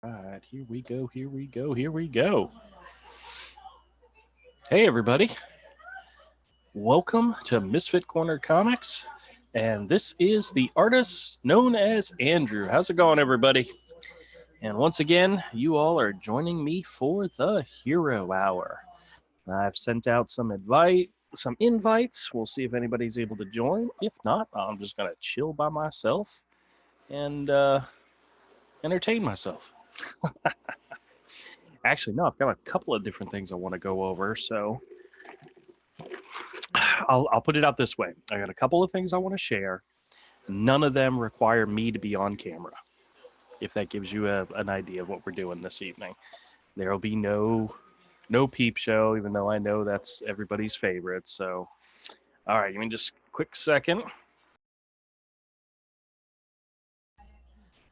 right, here we go, here we go, here we go. Hey, everybody. Welcome to Misfit Corner Comics. And this is the artist known as Andrew. How's it going, everybody? And once again, you all are joining me for the Hero Hour. I've sent out some invites. We'll see if anybody's able to join. If not, I'm just going to chill by myself and entertain myself. Actually, no, I've got a couple of different things I want to go over. So I'll put it out this way. I got a couple of things I want to share. None of them require me to be on camera, if that gives you an idea of what we're doing this evening. There will be no peep show, even though I know that's everybody's favorite. So, all right, give me just a quick second.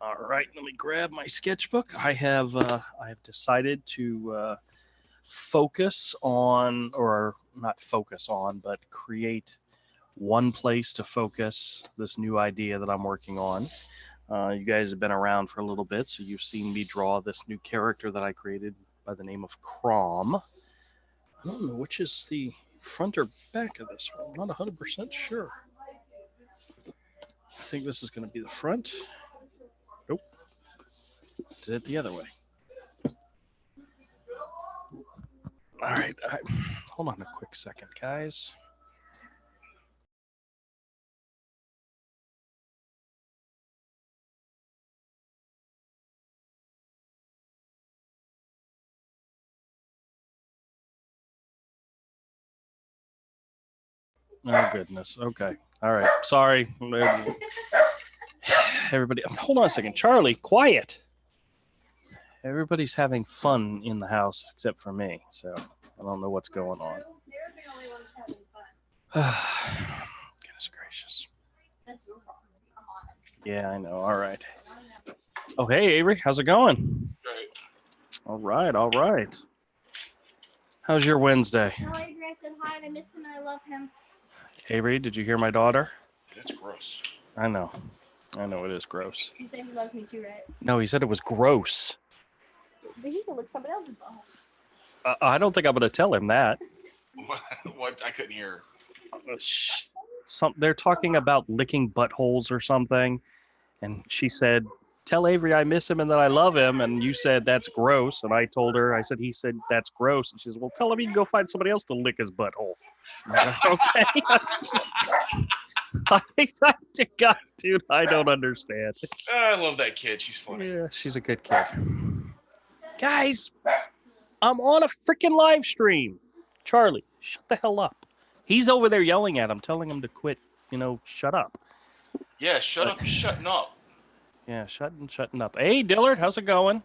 All right, let me grab my sketchbook. I have decided to focus on, or not focus on, but create one place to focus this new idea that I'm working on. You guys have been around for a little bit, so you've seen me draw this new character that I created by the name of Crom. I don't know which is the front or back of this one. I'm not 100% sure. I think this is going to be the front. Nope. Did it the other way. All right. Hold on a quick second, guys. Oh, goodness. Okay. All right. Sorry. Everybody, hold on a second. Charlie, quiet. Everybody's having fun in the house except for me, so I don't know what's going on. They're the only ones having fun. Goodness gracious. That's your problem. Come on. Yeah, I know. All right. Oh, hey, Avery. How's it going? Great. All right. All right. How's your Wednesday? No, Adrian, I said hi and I miss him and I love him. Avery, did you hear my daughter? That's gross. I know. I know it is gross. He said he loves me too, right? No, he said it was gross. But he can lick somebody else's butthole. I don't think I'm going to tell him that. What? I couldn't hear. They're talking about licking buttholes or something, and she said, "Tell Avery I miss him and that I love him." And you said that's gross, and I told her, he said that's gross, and she said, "Well, tell him he can go find somebody else to lick his butthole." Okay. God, dude, I don't understand. I love that kid. She's funny. Yeah, she's a good kid. Guys, I'm on a freaking live stream. Charlie, shut the hell up. He's over there yelling at him, telling him to quit, shut up. Yeah, shut up. You're shutting up. Yeah, shutting up. Hey, Dillard, how's it going?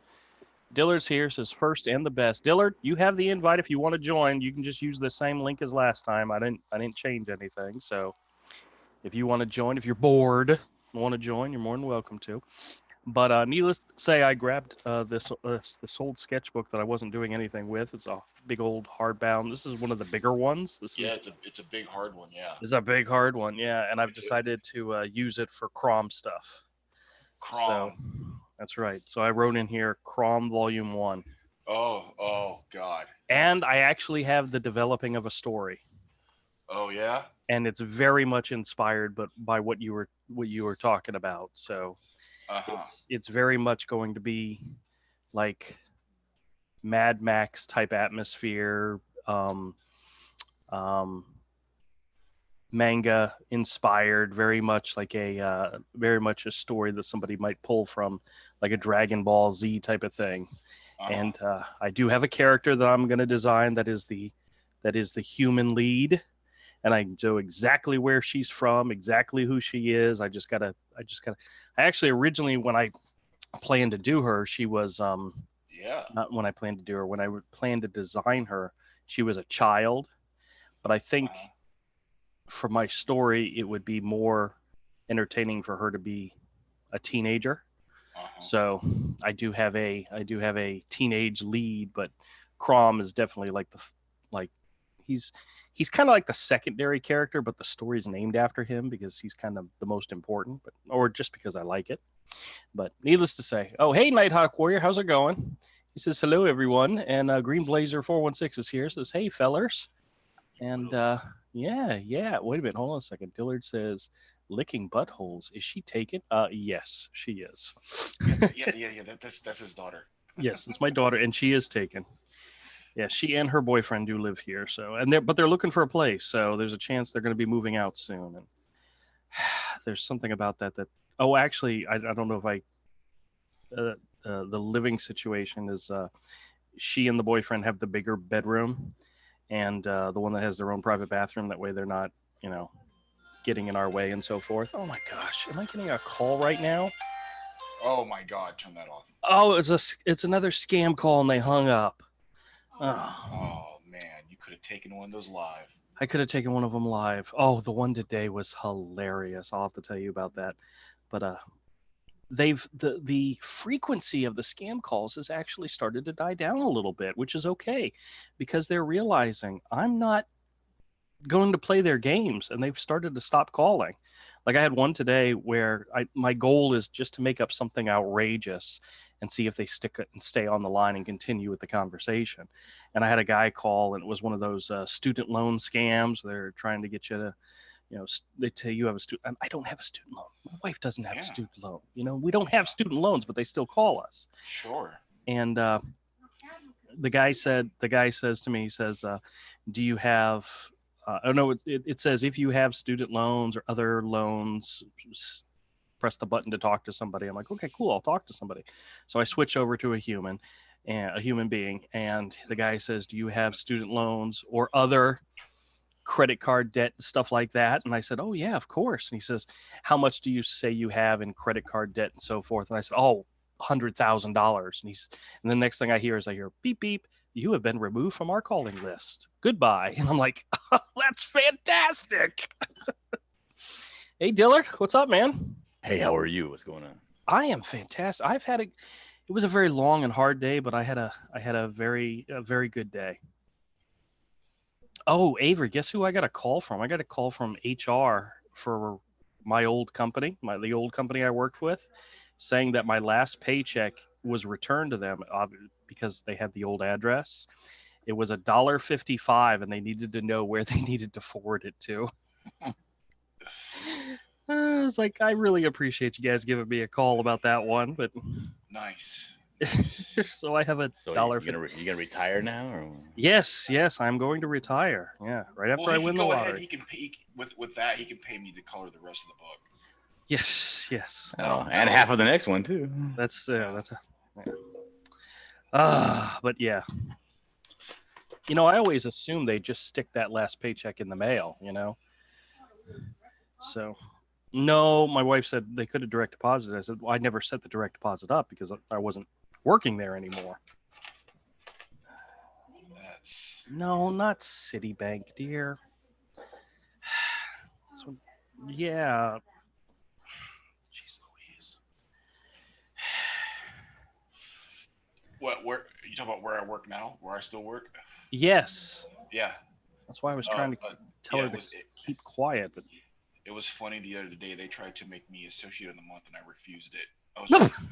Dillard's here, says first and the best. Dillard, you have the invite if you want to join. You can just use the same link as last time. I didn't change anything. So if you want to join, if you're bored, want to join, you're more than welcome to. But needless to say, I grabbed this old sketchbook that I wasn't doing anything with. It's a big old hardbound. This is one of the bigger ones. It's a big hard one. Yeah. It's a big hard one. Yeah, and I've decided to use it for Crom stuff. Crom. So, that's right. So I wrote in here Crom Volume 1. Oh God. And I actually have the developing of a story. Oh yeah. And it's very much inspired, but by what you were talking about. So. It's very much going to be like Mad Max type atmosphere, manga inspired, very much a story that somebody might pull from, like a Dragon Ball Z type of thing. And I do have a character that I'm going to design that is the human lead. And I know exactly where she's from, exactly who she is. I actually originally, when I planned to do her, she was, not when I planned to do her, when I planned to design her, she was a child. But I think for my story, it would be more entertaining for her to be a teenager. So I do have a teenage lead, but Crom is definitely he's kind of like the secondary character, but the story is named after him because he's kind of the most important, or just because I like it. But needless to say, oh, hey, Nighthawk Warrior, how's it going? He says, hello, everyone. And Green Blazer 416 is here. Says, hey, fellers. And yeah. Wait a minute. Hold on a second. Dillard says, licking buttholes. Is she taken? Yes, she is. Yeah. That's his daughter. Yes, it's my daughter, and she is taken. Yeah, she and her boyfriend do live here. So, but they're looking for a place. So there's a chance they're going to be moving out soon. And there's something about that. Oh, actually, I don't know if the living situation is she and the boyfriend have the bigger bedroom, and the one that has their own private bathroom. That way, they're not, getting in our way and so forth. Oh my gosh, am I getting a call right now? Oh my God, turn that off. Oh, it's another scam call, and they hung up. Oh man, you could have taken one of those live. I could have taken one of them live. Oh, the one today was hilarious. I'll have to tell you about that. But the frequency of the scam calls has actually started to die down a little bit, which is okay, because they're realizing I'm not going to play their games, and they've started to stop calling. Like I had one today where my goal is just to make up something outrageous and see if they stick it and stay on the line and continue with the conversation. And I had a guy call, and it was one of those student loan scams. They're trying to get you to, they tell you have a student. I don't have a student loan. My wife doesn't have a student loan. We don't have student loans, but they still call us. Sure. And the guy says to me, he says, do you have, oh no, it says if you have student loans or other loans, press the button to talk to somebody. I'm like, okay, cool, I'll talk to somebody. So I switch over to a human being, and the guy says, do you have student loans or other credit card debt, stuff like that? And I said, oh yeah, of course. And he says, how much do you say you have in credit card debt and so forth? And I said, oh, $100,000. And the next thing I hear beep beep, you have been removed from our calling list. Goodbye. And I'm like, oh, that's fantastic. Hey, Dillard, what's up, man? Hey, how are you? What's going on? I am fantastic. It was a very long and hard day, but I had a very good day. Oh, Avery, guess who I got a call from? I got a call from HR for my old company, the old company I worked with, saying that my last paycheck was returned to them because they had the old address. It was $1.55, and they needed to know where they needed to forward it to. I was like, I really appreciate you guys giving me a call about that one, but Nice. so I have a So dollar. you gonna retire now, or? Yes, I'm going to retire. Yeah, right after I win the lottery. Ahead, he can pay with that. He can pay me to color the rest of the book. Yes. Oh, and half of the next one too. But yeah. I always assume they just stick that last paycheck in the mail, So, no, my wife said they could have direct deposited. I said, well, I never set the direct deposit up because I wasn't working there anymore. No, not Citibank, dear. Yeah. Jeez Louise. What? Where you talking about? Where I work now? Where I still work? Yes. Yeah. That's why I was trying to tell her to keep quiet, but it was funny the other day. They tried to make me associate of the month, and I refused it. I was like, no.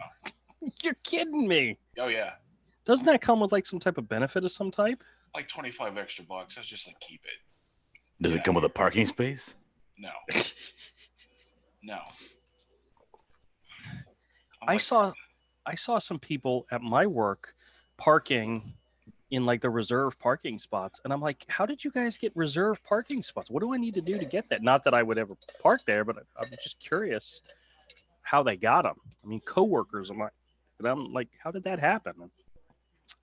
You're kidding me. Oh yeah. Doesn't that come with like some type of benefit of some type? Like $25 extra. I was just like, keep it. Does it come with a parking space? No. No. I saw some people at my work parking in like the reserve parking spots, and I'm like, how did you guys get reserve parking spots? What do I need to do to get that? Not that I would ever park there, but I'm just curious how they got them. I mean, coworkers. I'm like, how did that happen?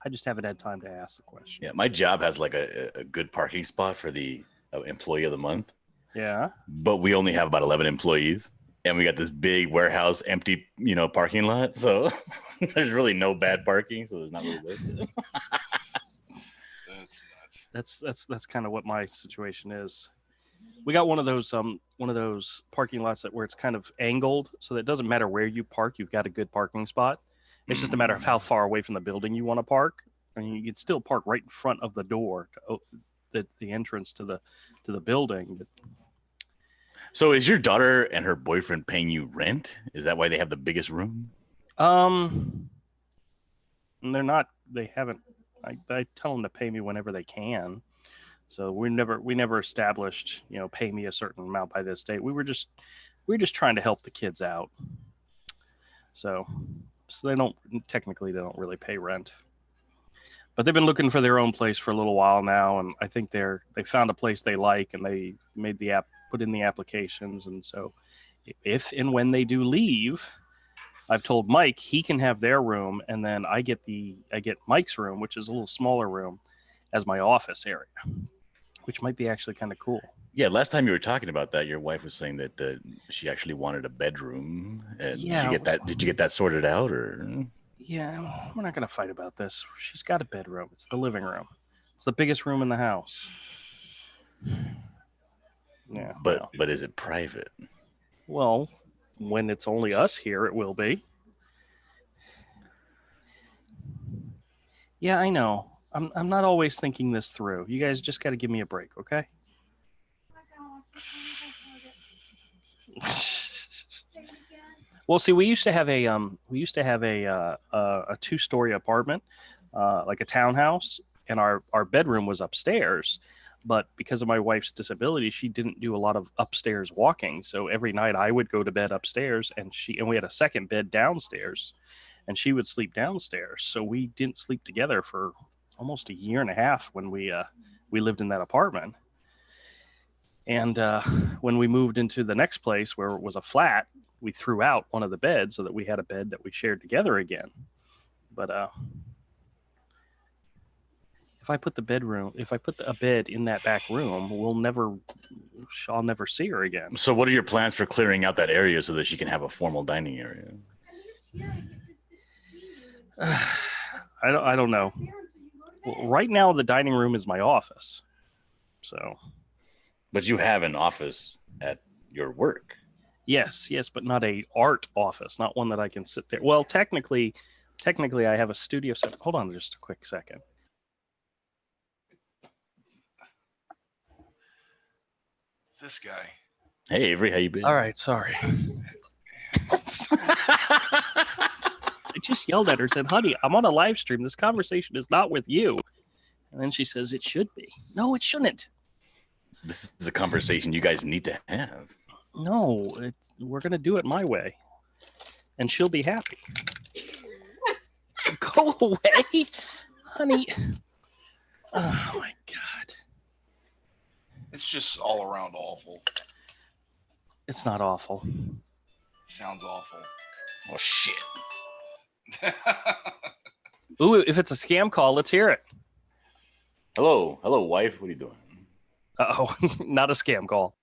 I just haven't had time to ask the question. Yeah, my job has like a good parking spot for the employee of the month. Yeah. But we only have about 11 employees, and we got this big warehouse empty, parking lot. So there's really no bad parking. So there's not really worth it. That's kind of what my situation is. We got one of those parking lots where it's kind of angled, so that it doesn't matter where you park, you've got a good parking spot. It's just a matter of how far away from the building you want to park. I mean, you can still park right in front of the door to the entrance to the building. But So is your daughter and her boyfriend paying you rent? Is that why they have the biggest room? They're not. They haven't. I tell them to pay me whenever they can. So we never established, pay me a certain amount by this date. We were just trying to help the kids out. So they don't really pay rent. But they've been looking for their own place for a little while now, and I think they found a place they like, and they made put in the applications, and so if and when they do leave, I've told Mike he can have their room, and then I get Mike's room, which is a little smaller room, as my office area, which might be actually kind of cool. Yeah, last time you were talking about that, your wife was saying that she actually wanted a bedroom. Yeah. Did you get that sorted out, or? Yeah, we're not going to fight about this. She's got a bedroom. It's the living room. It's the biggest room in the house. Yeah. But is it private? Well, when it's only us here, it will be. Yeah, I know. I'm not always thinking this through. You guys just got to give me a break, okay? Well, see, we used to have a 2-story apartment, like a townhouse, and our bedroom was upstairs. But because of my wife's disability, she didn't do a lot of upstairs walking. So every night I would go to bed upstairs, and we had a second bed downstairs, and she would sleep downstairs. So we didn't sleep together for almost a year and a half when we lived in that apartment. And when we moved into the next place where it was a flat, we threw out one of the beds so that we had a bed that we shared together again. But if I put a bed in that back room, I'll never see her again. So what are your plans for clearing out that area so that she can have a formal dining area? I don't know. Well, right now, the dining room is my office. So. But you have an office at your work. Yes, but not a art office, not one that I can sit there. Well, technically, I have a studio set. Hold on just a quick second. This guy. Hey, Avery, how you been? All right, sorry. I just yelled at her, said, "Honey, I'm on a live stream. This conversation is not with you." And then she says, "It should be." No, it shouldn't. This is a conversation you guys need to have. No, we're going to do it my way. And she'll be happy. Go away, honey. Oh, my God. It's just all around awful. It's not awful. Sounds awful. Oh, shit. Ooh, if it's a scam call, let's hear it. Hello, wife. What are you doing? Uh-oh, not a scam call.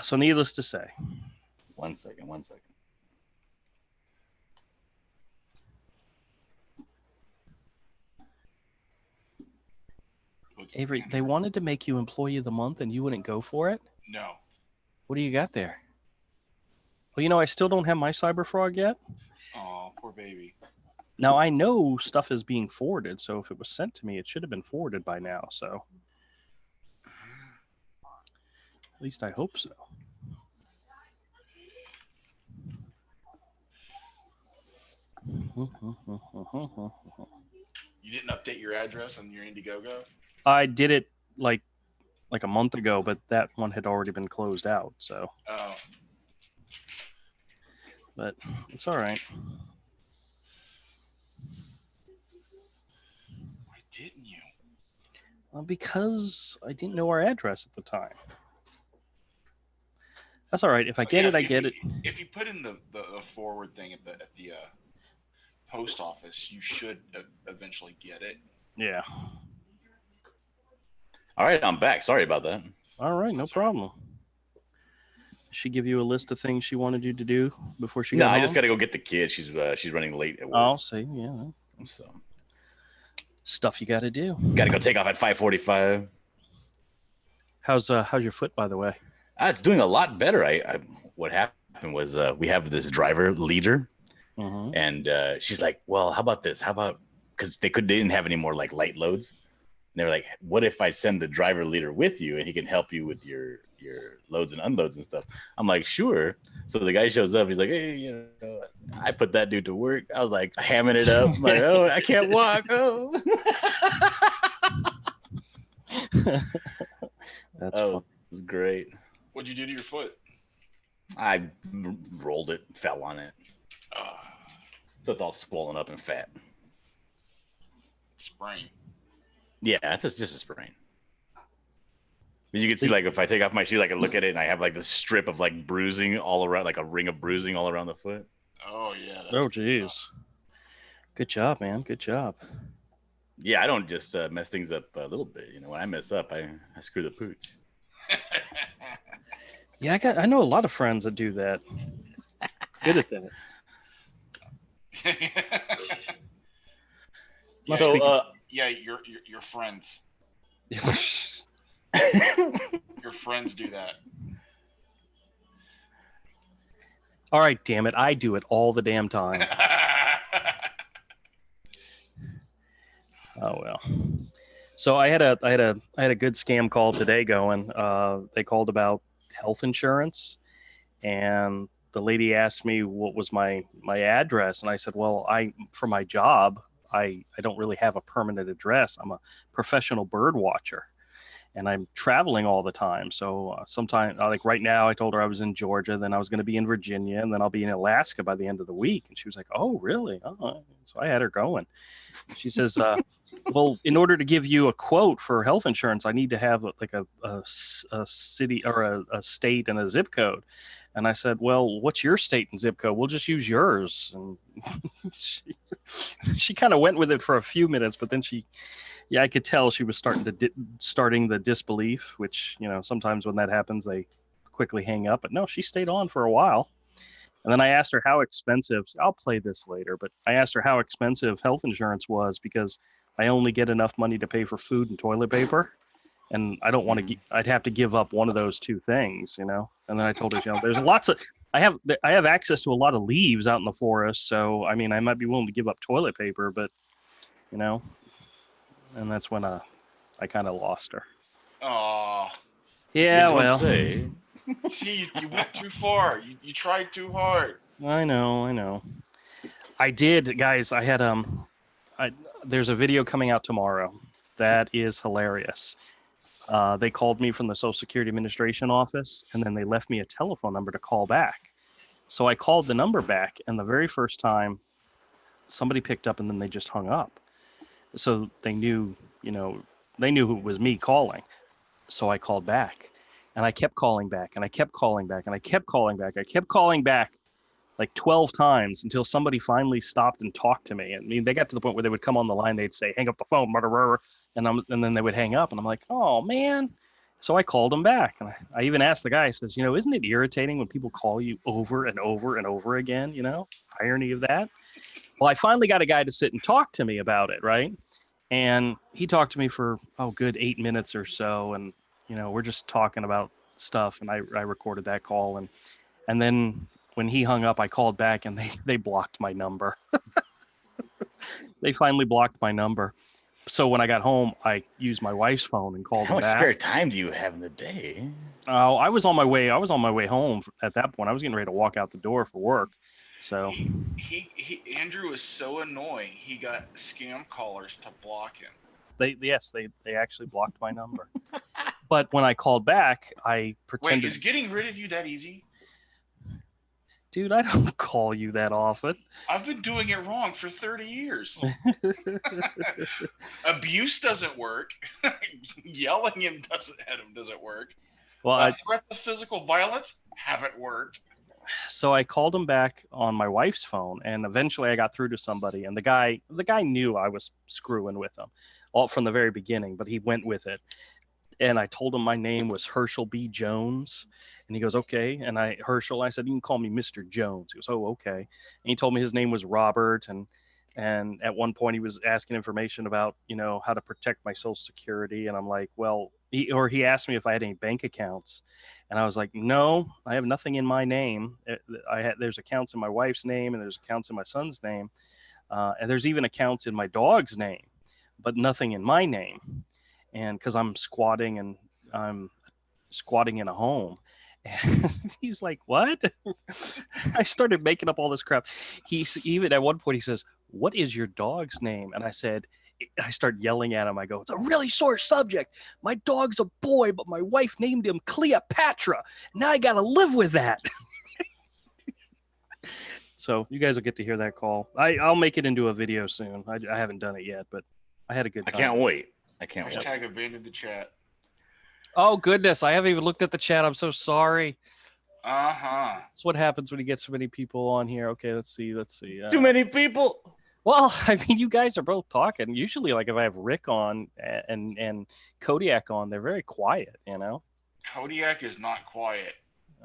So needless to say. One second. Avery, they wanted to make you Employee of the Month and you wouldn't go for it? No. What do you got there? Well, I still don't have my cyber frog yet. Oh, poor baby. Now, I know stuff is being forwarded, so if it was sent to me, it should have been forwarded by now, so. At least I hope so. You didn't update your address on your Indiegogo? I did it like a month ago, but that one had already been closed out, so. Oh. But it's all right. Why didn't you? Because I didn't know our address at the time. That's all right. If I get it, I get it. If you put in the forward thing at the post office, you should eventually get it. Yeah. All right, I'm back. Sorry about that. All right, no problem. Did she give you a list of things she wanted you to do before she got home? I just got to go get the kid. She's running late at work. Oh, see, yeah. So stuff you got to do. Got to go take off at 5:45. How's your foot, by the way? It's doing a lot better. What happened was we have this driver leader, and she's like, "Well, how about this? How about because they didn't have any more like light loads, they were like, what if I send the driver leader with you and he can help you with your loads and unloads and stuff? I'm like, sure. So the guy shows up. He's like, hey, you know, I put that dude to work. I was like hamming it up. I'm like, oh, I can't walk. Oh. That's Oh, fun. it was great. What'd you do to your foot? I rolled it, fell on it. Uh, So it's all swollen up and fat. sprain. Yeah, it's just a sprain. But you can see, like, if I take off my shoes, I can look at it and I have like this strip of like bruising all around, like a ring of bruising all around the foot. Oh yeah. Oh, geez. Good job, man. Good job. Yeah, I don't just mess things up a little bit. You know, when I mess up, I screw the pooch. Yeah, I know a lot of friends that do that. Good at that. Not So, speaking- Yeah, your friends. Your friends do that. All right, damn it. I do it all the damn time. Oh well. So I had a good scam call today going. They called about health insurance, and the lady asked me what was my address, and I said, well, for my job, I don't really have a permanent address. I'm a professional bird watcher, and I'm traveling all the time. So sometime, like right now, I told her I was in Georgia, then I was going to be in Virginia, and then I'll be in Alaska by the end of the week. And she was like, oh, really? Oh. So I had her going. She says, well, in order to give you a quote for health insurance, I need to have like a city or a state and a zip code. And I said, well, what's your state and zip code? We'll just use yours. And she kind of went with it for a few minutes, but then I could tell she was starting the disbelief, which, you know, sometimes when that happens, they quickly hang up. But no, she stayed on for a while. And then I asked her how expensive, I'll play this later, but I asked her how expensive health insurance was because I only get enough money to pay for food and toilet paper. And I don't want to, I'd have to give up one of those two things, you know? And then I told her, you know, there's lots of, I have access to a lot of leaves out in the forest. So, I mean, I might be willing to give up toilet paper, but, you know, and that's when I kind of lost her. Oh. Yeah, Don't well. say. See, you went too far. You tried too hard. I know. I did, guys. I had there's a video coming out tomorrow that is hilarious. They called me from the Social Security Administration office, and then they left me a telephone number to call back. So I called the number back, and the very first time, somebody picked up, and then they just hung up. So they knew, you know, who it was me calling. So I called back, and I kept calling back, and I kept calling back, and I kept calling back. I kept calling back like 12 times until somebody finally stopped and talked to me. I mean, they got to the point where they would come on the line, they'd say, hang up the phone, and then they would hang up, and I'm like, oh, man. So I called them back, and I even asked the guy, I says, you know, isn't it irritating when people call you over and over and over again, you know, irony of that? Well, I finally got a guy to sit and talk to me about it, right? And he talked to me for, good 8 minutes or so, and, you know, we're just talking about stuff, and I recorded that call, and then when he hung up, I called back, and they blocked my number. They finally blocked my number. So when I got home, I used my wife's phone and called How him much back. spare time do you have in the day? Oh, I was on my way home at that point. I was getting ready to walk out the door for work. So Andrew was so annoying. He got scam callers to block him. they actually blocked my number. But when I called back, I pretended. Wait, is getting rid of you that easy? Dude, I don't call you that often. I've been doing it wrong for 30 years. Abuse doesn't work. Yelling at him doesn't work. Well, Threats of physical violence haven't worked. So I called him back on my wife's phone, and eventually I got through to somebody, and the guy knew I was screwing with him all from the very beginning, but he went with it. And I told him my name was Herschel B. Jones, and he goes, okay. And I said, you can call me Mr. Jones. He goes, oh, okay. And he told me his name was Robert, and at one point he was asking information about, you know, how to protect my Social Security, and I'm like, well, he asked me if I had any bank accounts, and I was like, no, I have nothing in my name. There's accounts in my wife's name, and there's accounts in my son's name, and there's even accounts in my dog's name, but nothing in my name. and because I'm squatting in a home. And he's like, what? I started making up all this crap. He's even at one point he says, what is your dog's name? And I said, I start yelling at him. I go, it's a really sore subject. My dog's a boy, but my wife named him Cleopatra. Now I got to live with that. So you guys will get to hear that call. I'll make it into a video soon. I haven't done it yet, but I had a good time. I can't wait. I can't wait. Hashtag abandoned the chat. Oh, goodness. I haven't even looked at the chat. I'm so sorry. That's what happens when you get so many people on here. Okay, let's see. Too many people. Well, I mean, you guys are both talking. Usually, like if I have Rick on and Kodiak on, they're very quiet, you know? Kodiak is not quiet.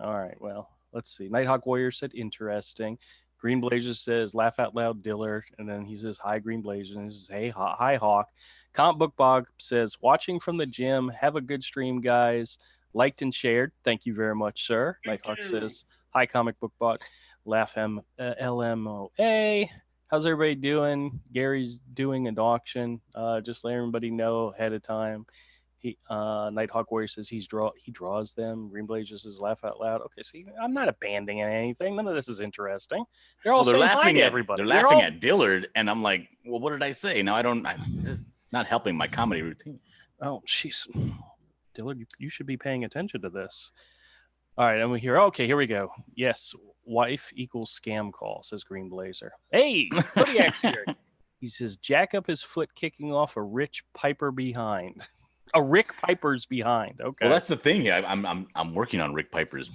All right, well, let's see. Nighthawk Warrior said interesting. Green Blazers says laugh out loud Diller, and then he says hi Green Blazers, and he says hey hi Hawk. Comic Book Bog says watching from the gym. Have a good stream, guys. Liked and shared. Thank you very much, sir. Nighthawk says hi Comic Book Bog. Laugh LMOA. How's everybody doing? Gary's doing an auction. Just let everybody know ahead of time. Nighthawk Warrior says he draws them. Green Blazer says laugh out loud. Okay, see, I'm not abandoning anything. None of this is interesting. They're all saying laughing at everybody. They're laughing at Dillard, and I'm like, well, what did I say? Now this is not helping my comedy routine. Oh, jeez, Dillard, you should be paying attention to this. All right, and we hear. Okay, here we go. Yes, wife equals scam call, says Green Blazer. Hey, Kodiak's here. He says jack up his foot, kicking off a Rich Piper behind. A Rick Piper's behind. Okay. Well, that's the thing. I'm working on Rick Piper's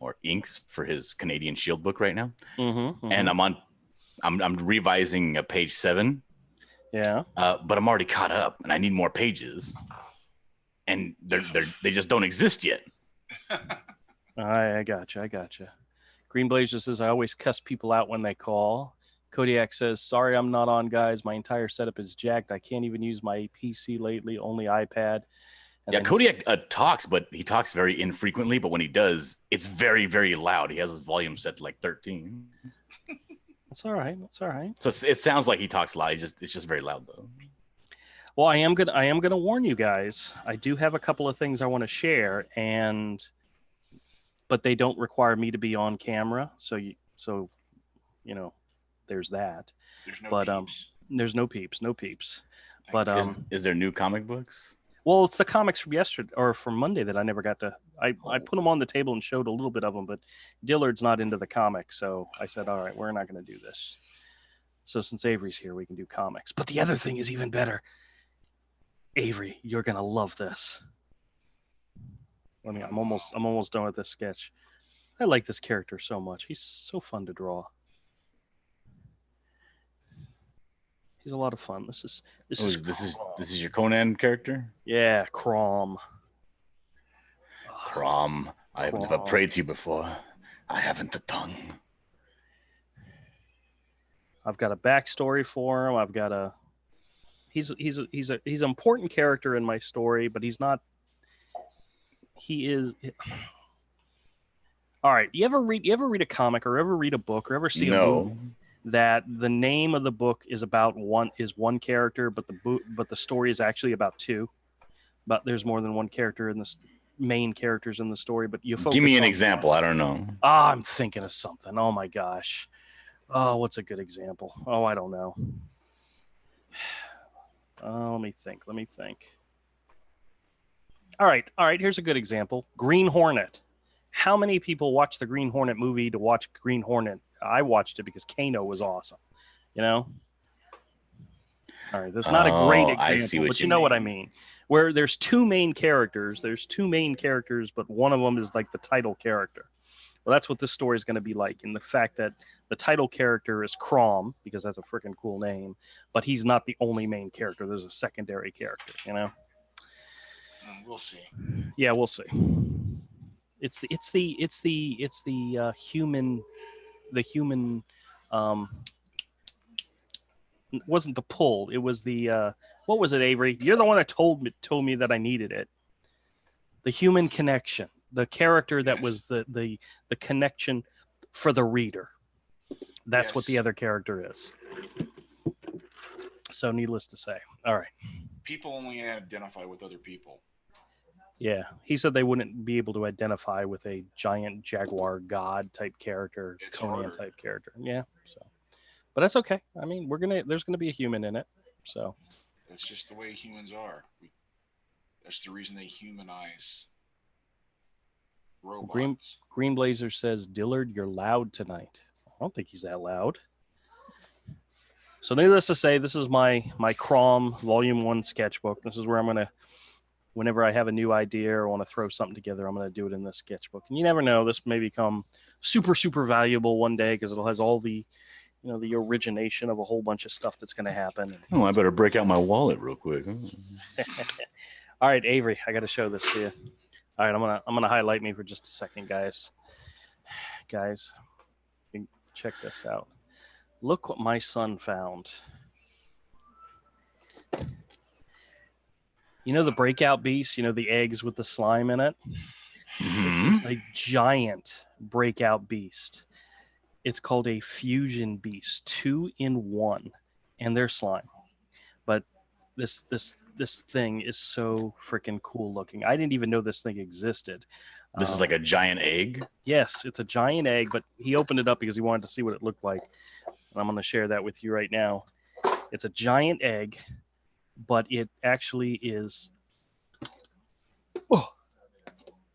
or inks for his Canadian Shield book right now, and I'm revising page 7. Yeah. But I'm already caught up, and I need more pages, and they just don't exist yet. I gotcha. Green Blazer says I always cuss people out when they call. Kodiak says, sorry, I'm not on, guys. My entire setup is jacked. I can't even use my PC lately, only iPad. And yeah, Kodiak talks, but he talks very infrequently. But when he does, it's very, very loud. He has his volume set to like 13. That's all right. So it sounds like he talks loud. It's just very loud, though. Well, I am gonna warn you guys. I do have a couple of things I want to share, but they don't require me to be on camera. So you know. There's that. There's no peeps. But is there new comic books? Well, it's the comics from yesterday or from Monday that I never got to. I put them on the table and showed a little bit of them, but Dillard's not into the comics, so I said, all right, we're not going to do this. So since Avery's here, we can do comics. But the other thing is even better. Avery, you're going to love this. I'm almost done with this sketch. I like this character so much. He's so fun to draw. He's a lot of fun. This is your Conan character? Yeah, Crom. Crom. I've never prayed to you before. I haven't the tongue. I've got a backstory for him. I've got a. He's an important character in my story, but he's not. He is. All right. You ever read a comic or ever read a book or ever see a movie that the name of the book is about one character, but the story is actually about two. But there's more than one character in the main characters in the story. But you focus. Give me an example. I don't know. I'm thinking of something. Oh my gosh. Oh, what's a good example? Oh, I don't know. Let me think. All right. Here's a good example. Green Hornet. How many people watch the Green Hornet movie to watch Green Hornet? I watched it because Kano was awesome. You know? All right. That's not a great example, but you know what I mean. Where there's two main characters, but one of them is like the title character. Well, that's what this story is going to be like. And the fact that the title character is Crom, because that's a freaking cool name, but he's not the only main character. There's a secondary character, you know? We'll see. Yeah, we'll see. It's the human it wasn't the pull. It was the what was it, Avery? You're the one that told me that I needed it. The human connection. The character that was the connection for the reader. That's what the other character is. So needless to say. All right. people only identify with other people. Yeah, he said they wouldn't be able to identify with a giant jaguar god type character, It's Conan harder. type character. Yeah, so, but that's okay. I mean, there's gonna be a human in it, so That's just the way humans are. That's the reason they humanize Green robots. Green Blazer says, Dillard, you're loud tonight. I don't think he's that loud. So needless to say, this is my Crom Volume 1 sketchbook. This is where I'm going to, whenever I have a new idea or want to throw something together, I'm going to do it in this sketchbook. And you never know, this may become super, super valuable one day because it has all the, the origination of a whole bunch of stuff that's going to happen. Oh, I better break out my wallet real quick. All right, Avery, I got to show this to you. All right, I'm gonna highlight me for just a second, guys. Guys, check this out. Look what my son found. You know the breakout beast? You know the eggs with the slime in it? This is a giant breakout beast. It's called a fusion beast, 2-in-1, and they're slime. But this thing is so freaking cool looking. I didn't even know this thing existed. This is like a giant egg? Yes, it's a giant egg, but he opened it up because he wanted to see what it looked like. And I'm going to share that with you right now. It's a giant egg, but it actually is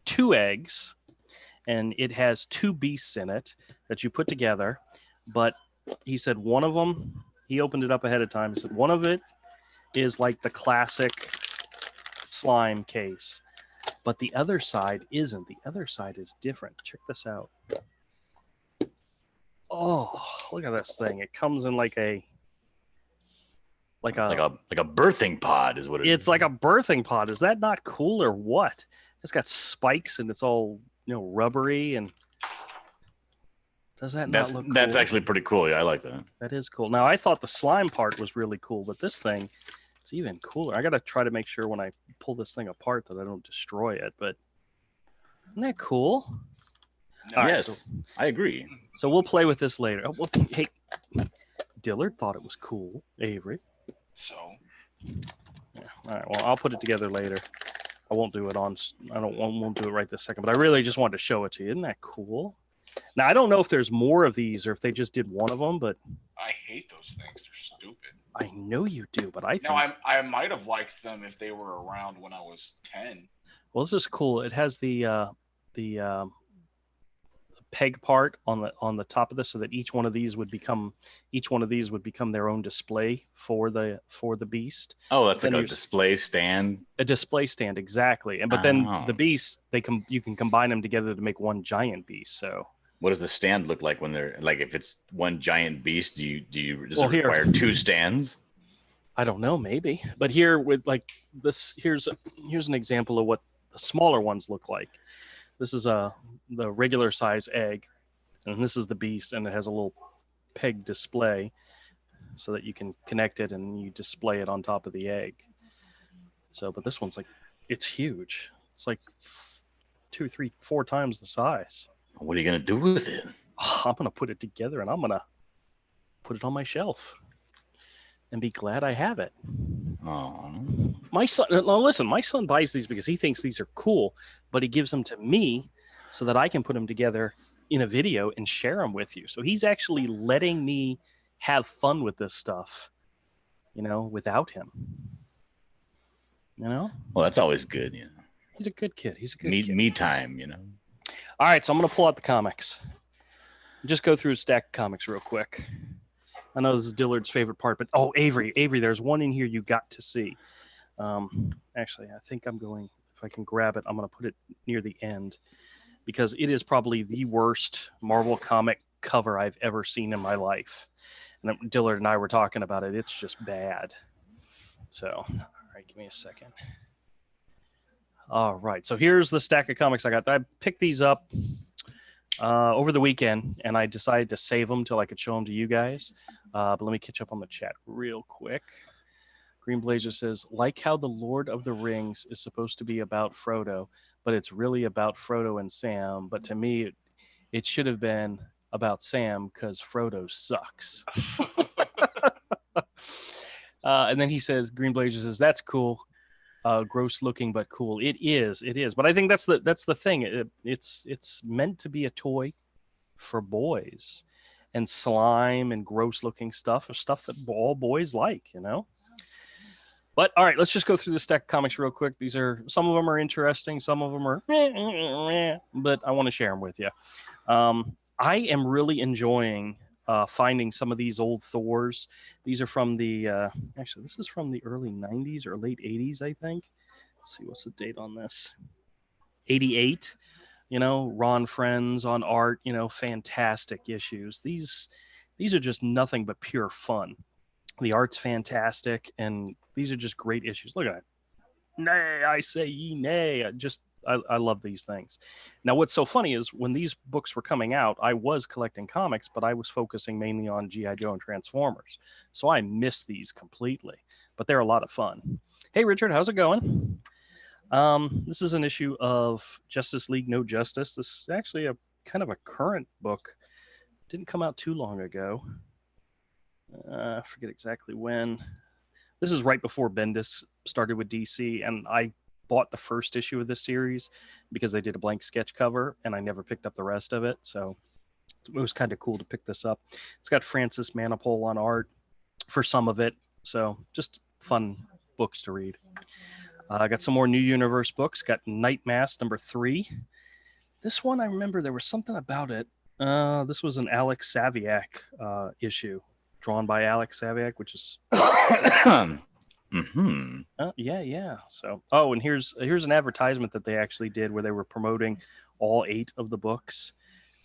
2 eggs, and it has 2 beasts in it that you put together. But he said one of them, he opened it up ahead of time. He said one of it is like the classic slime case, but the other side isn't. The other side is different. Check this out. Oh, look at this thing. It comes in like a birthing pod is what it is. It's like a birthing pod. Is that not cool or what? It's got spikes and it's all, rubbery, and does that not look cool? That's actually pretty cool. Yeah, I like that. That is cool. Now, I thought the slime part was really cool, but this thing, it's even cooler. I got to try to make sure when I pull this thing apart that I don't destroy it, but isn't that cool? No, Yes, I agree. So we'll play with this later. Oh, well, hey, Dillard thought it was cool. Avery. So Yeah. All right. Well, I'll put it together later. I won't do it won't do it right this second, but I really just wanted to show it to you. Isn't that cool? Now, I don't know if there's more of these or if they just did one of them, but I hate those things. They're stupid. I know you do, but I think... Now, I might have liked them if they were around when I was 10. Well, this is cool. It has the peg part on the top of this, so that each one of these would become their own display for the beast. Oh, that's Then like a display stand. A display stand, exactly. And but then the beast, you can combine them together to make one giant beast. So what does the stand look like when they're like, if it's one giant beast, does it here- require 2 stands? I don't know, maybe. But here with like this, here's an example of what the smaller ones look like. This is the regular size egg, and this is the beast, and it has a little peg display so that you can connect it and you display it on top of the egg. So, but this one's like, it's huge. It's like 2, 3, 4 times the size. What are you gonna do with it? I'm gonna put it together and I'm gonna put it on my shelf and be glad I have it. Oh, My son, now listen, my son buys these because he thinks these are cool, but he gives them to me so that I can put them together in a video and share them with you. So he's actually letting me have fun with this stuff, without him. well, that's always good. He's a good kid. He's a good kid. Me time. All right, so I'm going to pull out the comics. Just go through a stack of comics real quick. I know this is Dillard's favorite part, but Avery, there's one in here you got to see. Actually, I think if I can grab it, I'm going to put it near the end because it is probably the worst Marvel comic cover I've ever seen in my life. And Dillard and I were talking about it. It's just bad. So, all right, give me a second. All right, so here's the stack of comics I got. I picked these up over the weekend, and I decided to save them till I could show them to you guys. But let me catch up on the chat real quick. Green Blazer says, like how The Lord of the Rings is supposed to be about Frodo, but it's really about Frodo and Sam. But to me, it should have been about Sam because Frodo sucks. And then he says, Green Blazer says, that's cool. Gross looking, but cool. It is. But I think that's the thing. It's meant to be a toy for boys, and slime and gross looking stuff are stuff that all boys like, But all right, let's just go through the stack of comics real quick. Some of them are interesting, some of them are, but I want to share them with you. I am really enjoying finding some of these old Thors. These are from actually, this is from the early 90s or late 80s, I think. Let's see, what's the date on this? 88. Ron Friends on art, fantastic issues. These are just nothing but pure fun. The art's fantastic, and these are just great issues. Look at it. Nay, I say ye nay. I love these things. Now, what's so funny is when these books were coming out, I was collecting comics, but I was focusing mainly on G.I. Joe and Transformers. So I missed these completely, but they're a lot of fun. Hey, Richard, how's it going? This is an issue of Justice League No Justice. This is actually a kind of a current book. Didn't come out too long ago. I forget exactly when. This is right before Bendis started with DC, and I bought the first issue of this series because they did a blank sketch cover, and I never picked up the rest of it. So it was kind of cool to pick this up. It's got Francis Manapul on art for some of it. So just fun books to read. I got some more New Universe books. Got Night Mask #3. This one, I remember there was something about it. This was an Alex Saviak issue, drawn by Alex Saviak, which is yeah. So, and here's an advertisement that they actually did where they were promoting all 8 of the books.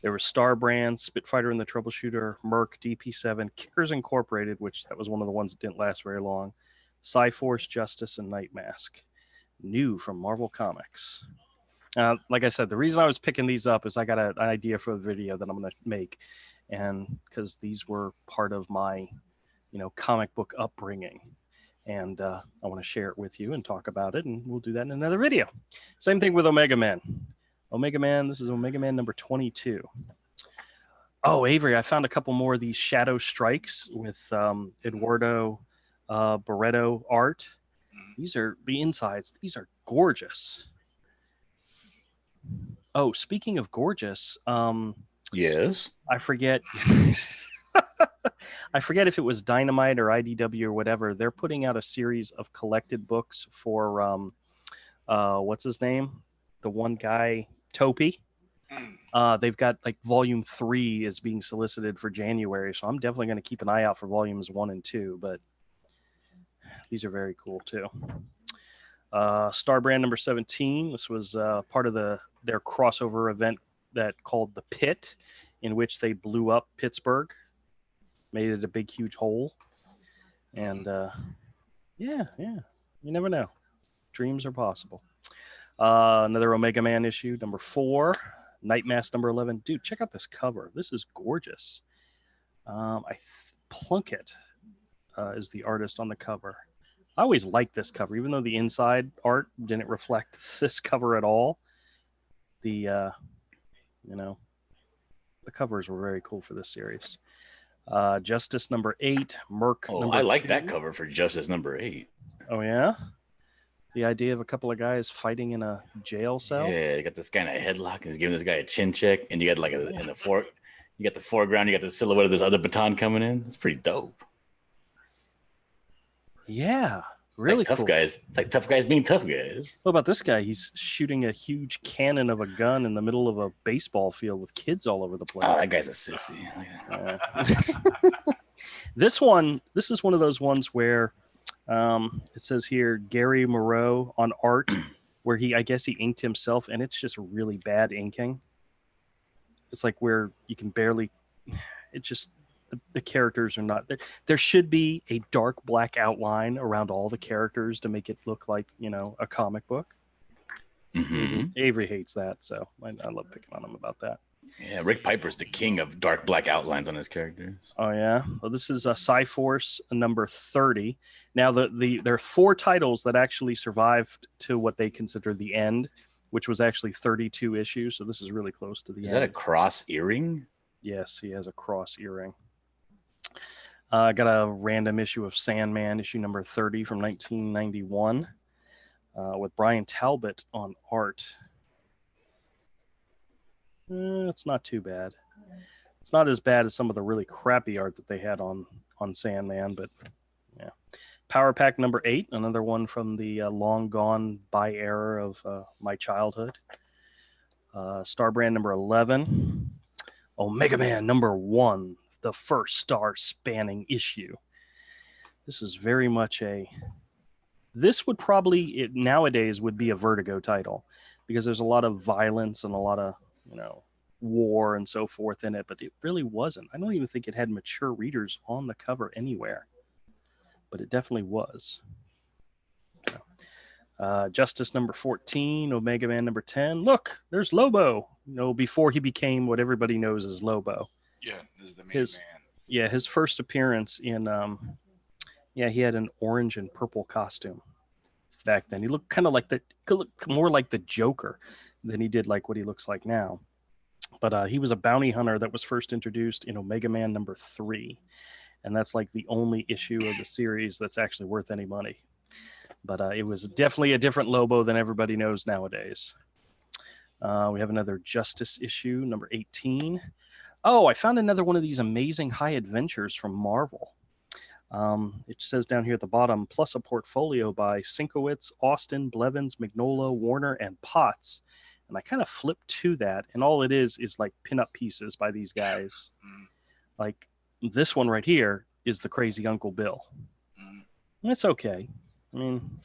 There was Starbrand, Spitfire and the Troubleshooter, Merc, DP7, Kickers Incorporated, which that was one of the ones that didn't last very long, Cyforce, Justice, and Night Mask. New from Marvel Comics. Like I said, the reason I was picking these up is I got an idea for a video that I'm going to make, and because these were part of my, comic book upbringing, and I want to share it with you and talk about it, and we'll do that in another video. Same thing with Omega Man. This is Omega Man #22. Oh, Avery, I found a couple more of these Shadow Strikes with Eduardo Barreto art. These are the insides. These are gorgeous. Oh, speaking of gorgeous, yes, I forget. I forget if it was Dynamite or IDW or whatever. They're putting out a series of collected books for what's his name? The one guy, Topi. They've got like volume 3 is being solicited for January, so I'm definitely going to keep an eye out for volumes 1 and 2. But these are very cool too. Starbrand #17. This was part of their crossover event that called the Pit, in which they blew up Pittsburgh, made it a big, huge hole. And yeah, you never know. Dreams are possible. Another Omega Man issue, #4. Night Mask #11. Dude, check out this cover. This is gorgeous. Plunkett is the artist on the cover. I always liked this cover, even though the inside art didn't reflect this cover at all. The covers were very cool for this series. Justice #8, Merc. I like that cover for Justice #8. Oh yeah, the idea of a couple of guys fighting in a jail cell. Yeah, you got this guy in a headlock, and he's giving this guy a chin check, and you got like in the you got the foreground, you got the silhouette of this other baton coming in. It's pretty dope. Yeah, really like tough cool. guys. It's like tough guys being tough guys. What about this guy? He's shooting a huge cannon of a gun in the middle of a baseball field with kids all over the place. Oh, that guy's a sissy. This is one of those ones where it says here Gary Moreau on art, where I guess he inked himself, and it's just really bad inking. It's like where you can barely. It just the characters are not there. There should be a dark black outline around all the characters to make it look like a comic book. Mm-hmm. Avery hates that, so I love picking on him about that. Yeah, Rick Piper's the king of dark black outlines on his characters. Oh yeah. Well, this is Cyforce #30. Now there are 4 titles that actually survived to what they consider the end, which was actually 32 issues. So this is really close to the end. Is that a cross earring? Yes, he has a cross earring. I got a random issue of Sandman, issue number 30 from 1991, with Brian Talbot on art. It's not too bad. It's not as bad as some of the really crappy art that they had on Sandman, but yeah. Power Pack number 8, another one from the long gone by era of my childhood. Star Brand number 11. Omega Man number 1, the first star spanning issue. This is very much this would probably nowadays would be a Vertigo title, because there's a lot of violence and a lot of, war and so forth in it, but it really wasn't. I don't even think it had mature readers on the cover anywhere, but it definitely was. Justice number 14, Omega Man number 10. Look, there's Lobo. Before he became what everybody knows as Lobo. Yeah, this is the main His- man. Yeah, his first appearance in he had an orange and purple costume back then. He looked kind of like more like the Joker than he did like what he looks like now. But he was a bounty hunter that was first introduced in Omega Man number 3. And that's like the only issue of the series that's actually worth any money. But it was definitely a different Lobo than everybody knows nowadays. We have another Justice issue, number 18. Oh, I found another one of these amazing high adventures from Marvel. It says down here at the bottom, plus a portfolio by Sienkiewicz, Austin, Blevins, Mignola, Warner, and Potts. And I kind of flipped to that, and all it is like pinup pieces by these guys. Like this one right here is the Crazy Uncle Bill. That's okay. I mean,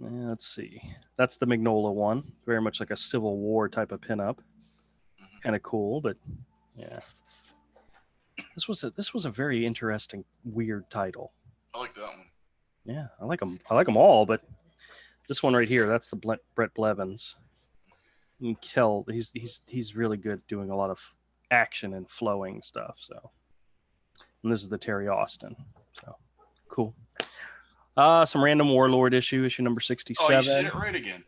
let's see. That's the Mignola one. Very much like a Civil War type of pinup. Kind of cool, but yeah. This was a very interesting, weird title. I like that one. Yeah, I like them. I like them all, but this one right here, that's the Brett Blevins. You can tell he's really good doing a lot of action and flowing stuff. So, and this is the Terry Austin. So, cool. Some random Warlord issue number 67. Oh, you said it right again.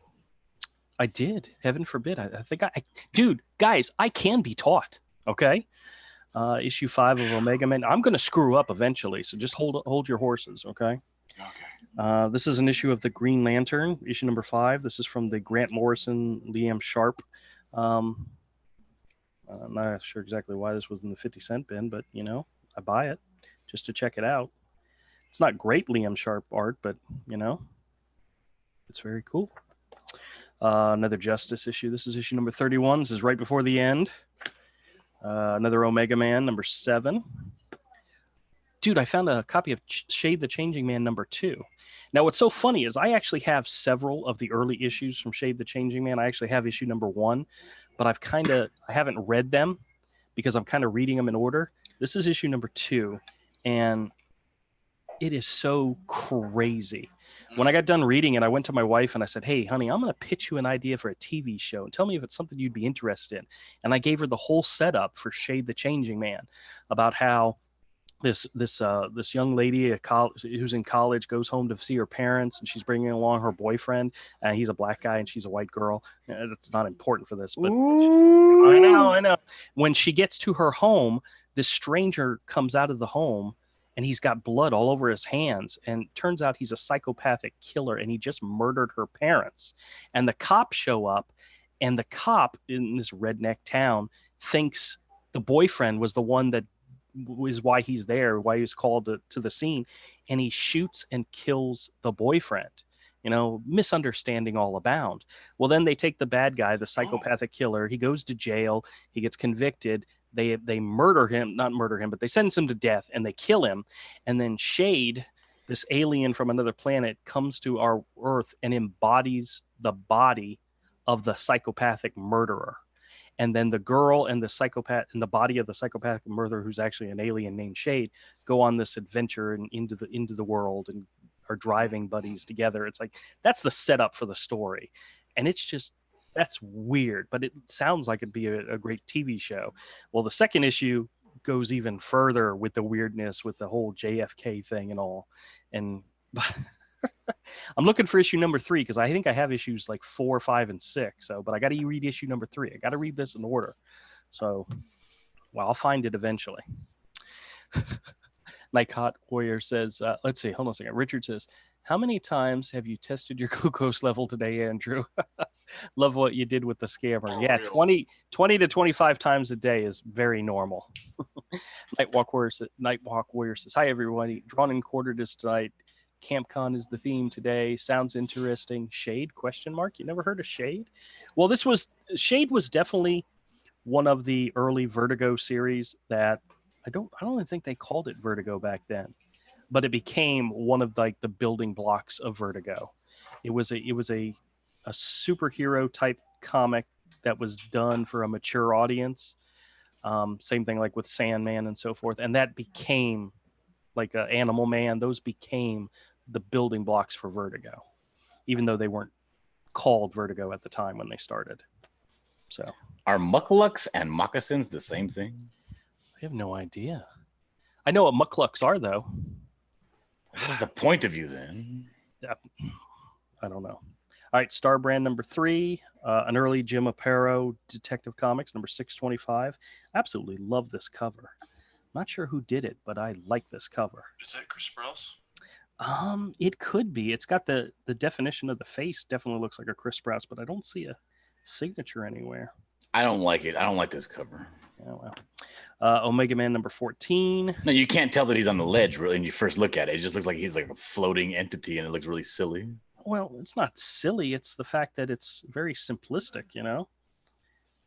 I did. Heaven forbid. I think dude, guys, I can be taught. Okay. Issue 5 of Omega Man. I'm going to screw up eventually, so just hold your horses. Okay. Okay. This is an issue of the Green Lantern, issue number 5. This is from the Grant Morrison, Liam Sharp. I'm not sure exactly why this was in the 50-cent bin, but I buy it just to check it out. It's not great Liam Sharp art, but it's very cool. Another Justice issue. This is issue number 31. This is right before the end. Another Omega Man number 7. Dude, I found a copy of Shade the Changing Man number 2. Now, what's so funny is I actually have several of the early issues from Shade the Changing Man. I actually have issue number 1, but I haven't read them because I'm kind of reading them in order. This is issue number 2, and it is so crazy. When I got done reading it, I went to my wife and I said, "Hey, honey, I'm going to pitch you an idea for a TV show and tell me if it's something you'd be interested in." And I gave her the whole setup for Shade the Changing Man, about how this young lady who's in college goes home to see her parents, and she's bringing along her boyfriend, and he's a black guy and she's a white girl. That's not important for this, but I know. When she gets to her home, this stranger comes out of the home, and he's got blood all over his hands. And turns out he's a psychopathic killer, and he just murdered her parents. And the cops show up, and the cop in this redneck town thinks the boyfriend was the one that was why he's there, why he was called to the scene. And he shoots and kills the boyfriend. Misunderstanding all abound. Well, then they take the bad guy, the psychopathic killer. He goes to jail. He gets convicted. They not murder him, but they sentence him to death, and they kill him. And then Shade, this alien from another planet, comes to our Earth and embodies the body of the psychopathic murderer. And then the girl and the psychopath and the body of the psychopathic murderer, who's actually an alien named Shade, go on this adventure and into the world and are driving buddies together. It's like, that's the setup for the story. And it's just, that's weird, but it sounds like it'd be a great TV show. Well, the second issue goes even further with the weirdness, with the whole JFK thing and all. And I'm looking for issue number 3 because I think I have issues like 4, 5, and 6. So, but I got to read issue number 3. I got to read this in order. So, well, I'll find it eventually. Hot Warrior says, let's see, hold on a second. Richard says, how many times have you tested your glucose level today, Andrew? Love what you did with the scammer. For Yeah, real. 20 to 25 times a day is very normal. Nightwalk Warrior says, hi, everybody. Drawn and quartered is tonight. CampCon is the theme today. Sounds interesting. Shade, question mark. You never heard of Shade? Well, Shade was definitely one of the early Vertigo series that I don't even think they called it Vertigo back then, but it became one of like the building blocks of Vertigo. It was a superhero type comic that was done for a mature audience. Same thing like with Sandman and so forth, and that became like Animal Man. Those became the building blocks for Vertigo, even though they weren't called Vertigo at the time when they started. So, are mucklucks and moccasins the same thing? I have no idea. I know what mucklucks are, though. What was the point of you then? I don't know. All right, Star Brand number 3, an early Jim Aparo Detective Comics, number 625. Absolutely love this cover. Not sure who did it, but I like this cover. Is that Chris Sprouse? It could be. It's got the definition of the face. Definitely looks like a Chris Sprouse, but I don't see a signature anywhere. I don't like it. I don't like this cover. Oh, well. Omega Man number 14. No, you can't tell that he's on the ledge really when you first look at it. It just looks like he's like a floating entity, and it looks really silly. Well, it's not silly. It's the fact that it's very simplistic, you know?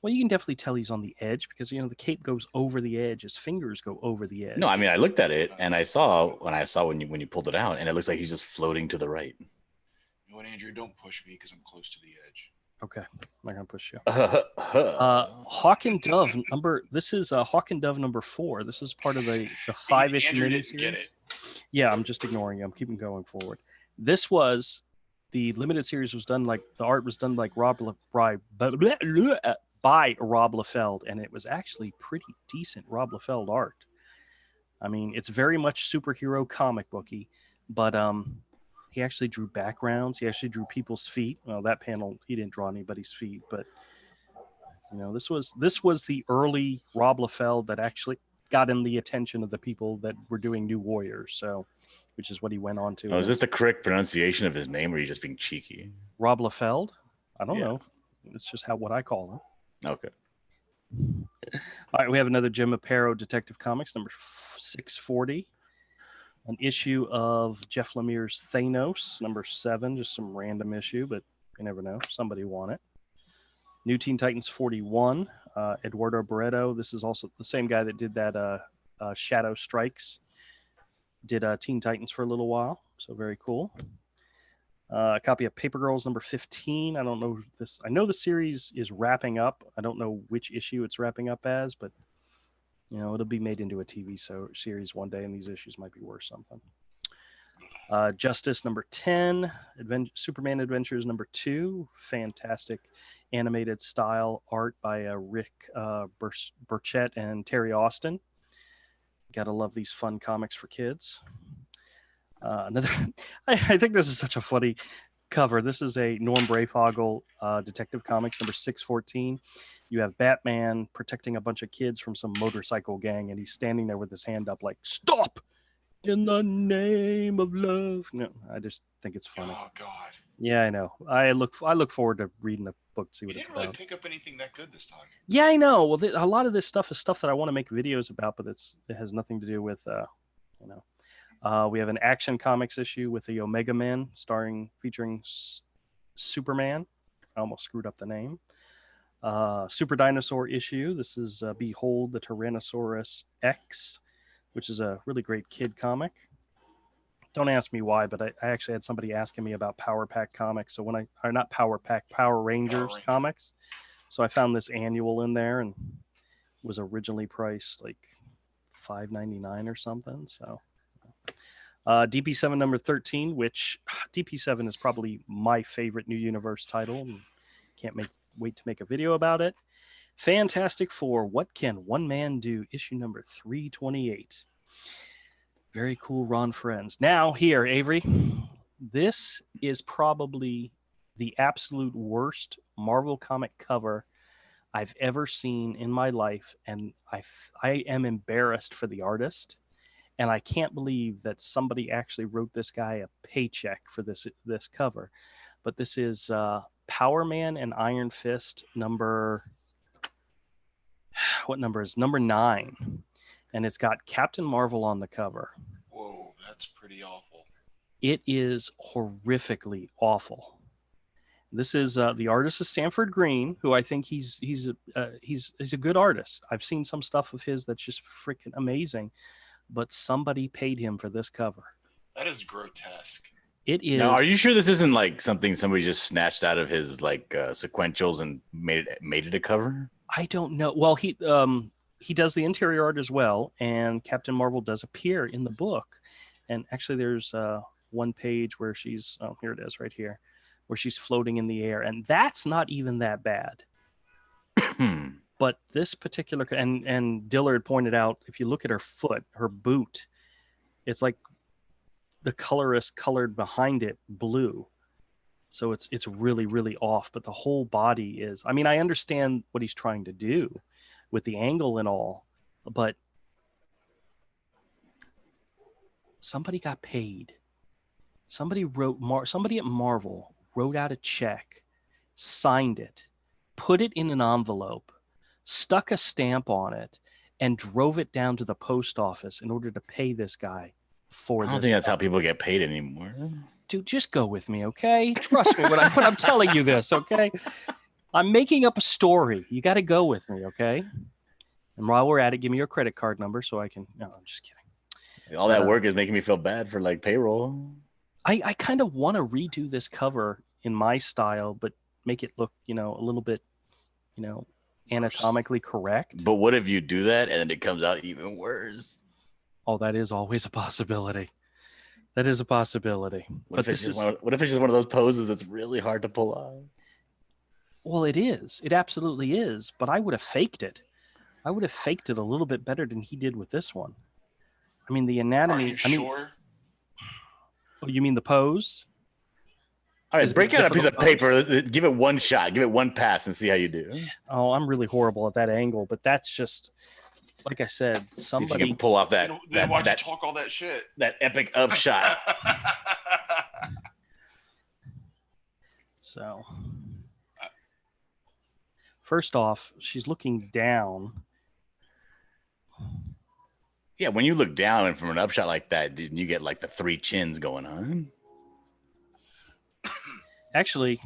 Well, you can definitely tell he's on the edge because, you know, the cape goes over the edge. His fingers go over the edge. No, I mean, I looked at it and I saw when you pulled it out, and it looks like he's just floating to the right. You know what, Andrew? Don't push me because I'm close to the edge. Okay. I'm not going to push you. Hawk and Dove number. This is Hawk and Dove number 4. This is part of the 5-issue Andrew didn't get miniseries. it. Yeah, I'm just ignoring you. I'm keeping going forward. This was the limited series was done like the art was done like by Rob Liefeld, and it was actually pretty decent Rob Liefeld art. I mean, it's very much superhero comic booky, but he actually drew backgrounds. He actually drew people's feet. Well, that panel he didn't draw anybody's feet, but you know, this was the early Rob Liefeld that actually got him the attention of the people that were doing New Warriors. So, which is what he went on to. Oh, is this the correct pronunciation of his name, or are you just being cheeky? Rob Liefeld? I don't Yeah. know. It's just what I call him. Okay. All right, we have another Jim Aparo Detective Comics, number 640. An issue of Jeff Lemire's Thanos, number 7, just some random issue, but you never know. Somebody won it. New Teen Titans 41, Eduardo Barreto. This is also the same guy that did that Shadow Strikes. Did Teen Titans for a little while, so very cool. A copy of Paper Girls number 15. I don't know this. I know the series is wrapping up. I don't know which issue it's wrapping up as, but you know, it'll be made into a TV series one day, and these issues might be worth something. Justice number 10, Superman Adventures number 2, fantastic animated style art by Rick Burchett and Terry Austin. Gotta love these fun comics for kids. Another, I think this is such a funny cover. This is a Norm Brayfogle Detective Comics number 614. You have Batman protecting a bunch of kids from some motorcycle gang, and he's standing there with his hand up like, stop in the name of love. No, I just think it's funny. Oh God. Yeah, I know. I look forward to reading the book, see You what it's didn't really about. pick up anything that good this time. Yeah, I know. Well, a lot of this stuff is stuff that I want to make videos about, but it has nothing to do with, you know. We have an Action Comics issue with the Omega Man featuring Superman. I almost screwed up the name. Super Dinosaur issue. This is Behold the Tyrannosaurus X, which is a really great kid comic. Don't ask me why, but I actually had somebody asking me about Power Pack comics. So not Power Pack, Power Rangers comics. So I found this annual in there, and was originally priced like $5.99 or something. So DP7 number 13, which DP7 is probably my favorite New Universe title. And can't wait to make a video about it. Fantastic Four, What Can One Man Do? Issue number 328. Very cool, Ron Friends. Now here, Avery, this is probably the absolute worst Marvel comic cover I've ever seen in my life, and I am embarrassed for the artist. and I can't believe that somebody actually wrote this guy a paycheck for this cover. But this is Power Man and Iron Fist number. What number is number 9? And it's got Captain Marvel on the cover. Whoa, that's pretty awful. It is horrifically awful. This is the artist is Sanford Green, who I think he's a good artist. I've seen some stuff of his that's just freaking amazing, but somebody paid him for this cover. That is grotesque. It is. Now, are you sure this isn't like something somebody just snatched out of his like sequentials and made it a cover? I don't know. Well, he does the interior art as well, and Captain Marvel does appear in the book. And actually, there's one page where she's here it is right here, where she's floating in the air, and that's not even that bad. But this particular and Dillard pointed out, if you look at her foot, her boot, it's like the colorist colored behind it blue. So it's really, really off, but the whole body is, I mean, I understand what he's trying to do with the angle and all, but somebody got paid. Somebody at Marvel wrote out a check, signed it, put it in an envelope, stuck a stamp on it, and drove it down to the post office in order to pay this guy for this. I don't think that's how people get paid anymore. Dude, just go with me, okay? Trust me when I'm telling you this, okay? I'm making up a story. You got to go with me, okay? And while we're at it, give me your credit card number so I can. No, I'm just kidding. All that work is making me feel bad for like payroll. I kind of want to redo this cover in my style, but make it look, a little bit, anatomically correct. But what if you do that and then it comes out even worse? Oh, that is always a possibility. That is a possibility. What if it's just one of those poses that's really hard to pull off? Well, it is. It absolutely is. But I would have faked it. I would have faked it a little bit better than he did with this one. I mean, the anatomy. Are you sure? Oh, you mean the pose? All right, break out a piece of paper. Give it one shot. Give it one pass and see how you do. Oh, I'm really horrible at that angle, but that's just, like I said, somebody. See if you can pull off that. Then why'd you talk all that shit? That epic up shot. So, first off, she's looking down. Yeah, when you look down and from an upshot like that, you get like the 3 chins going on. Actually,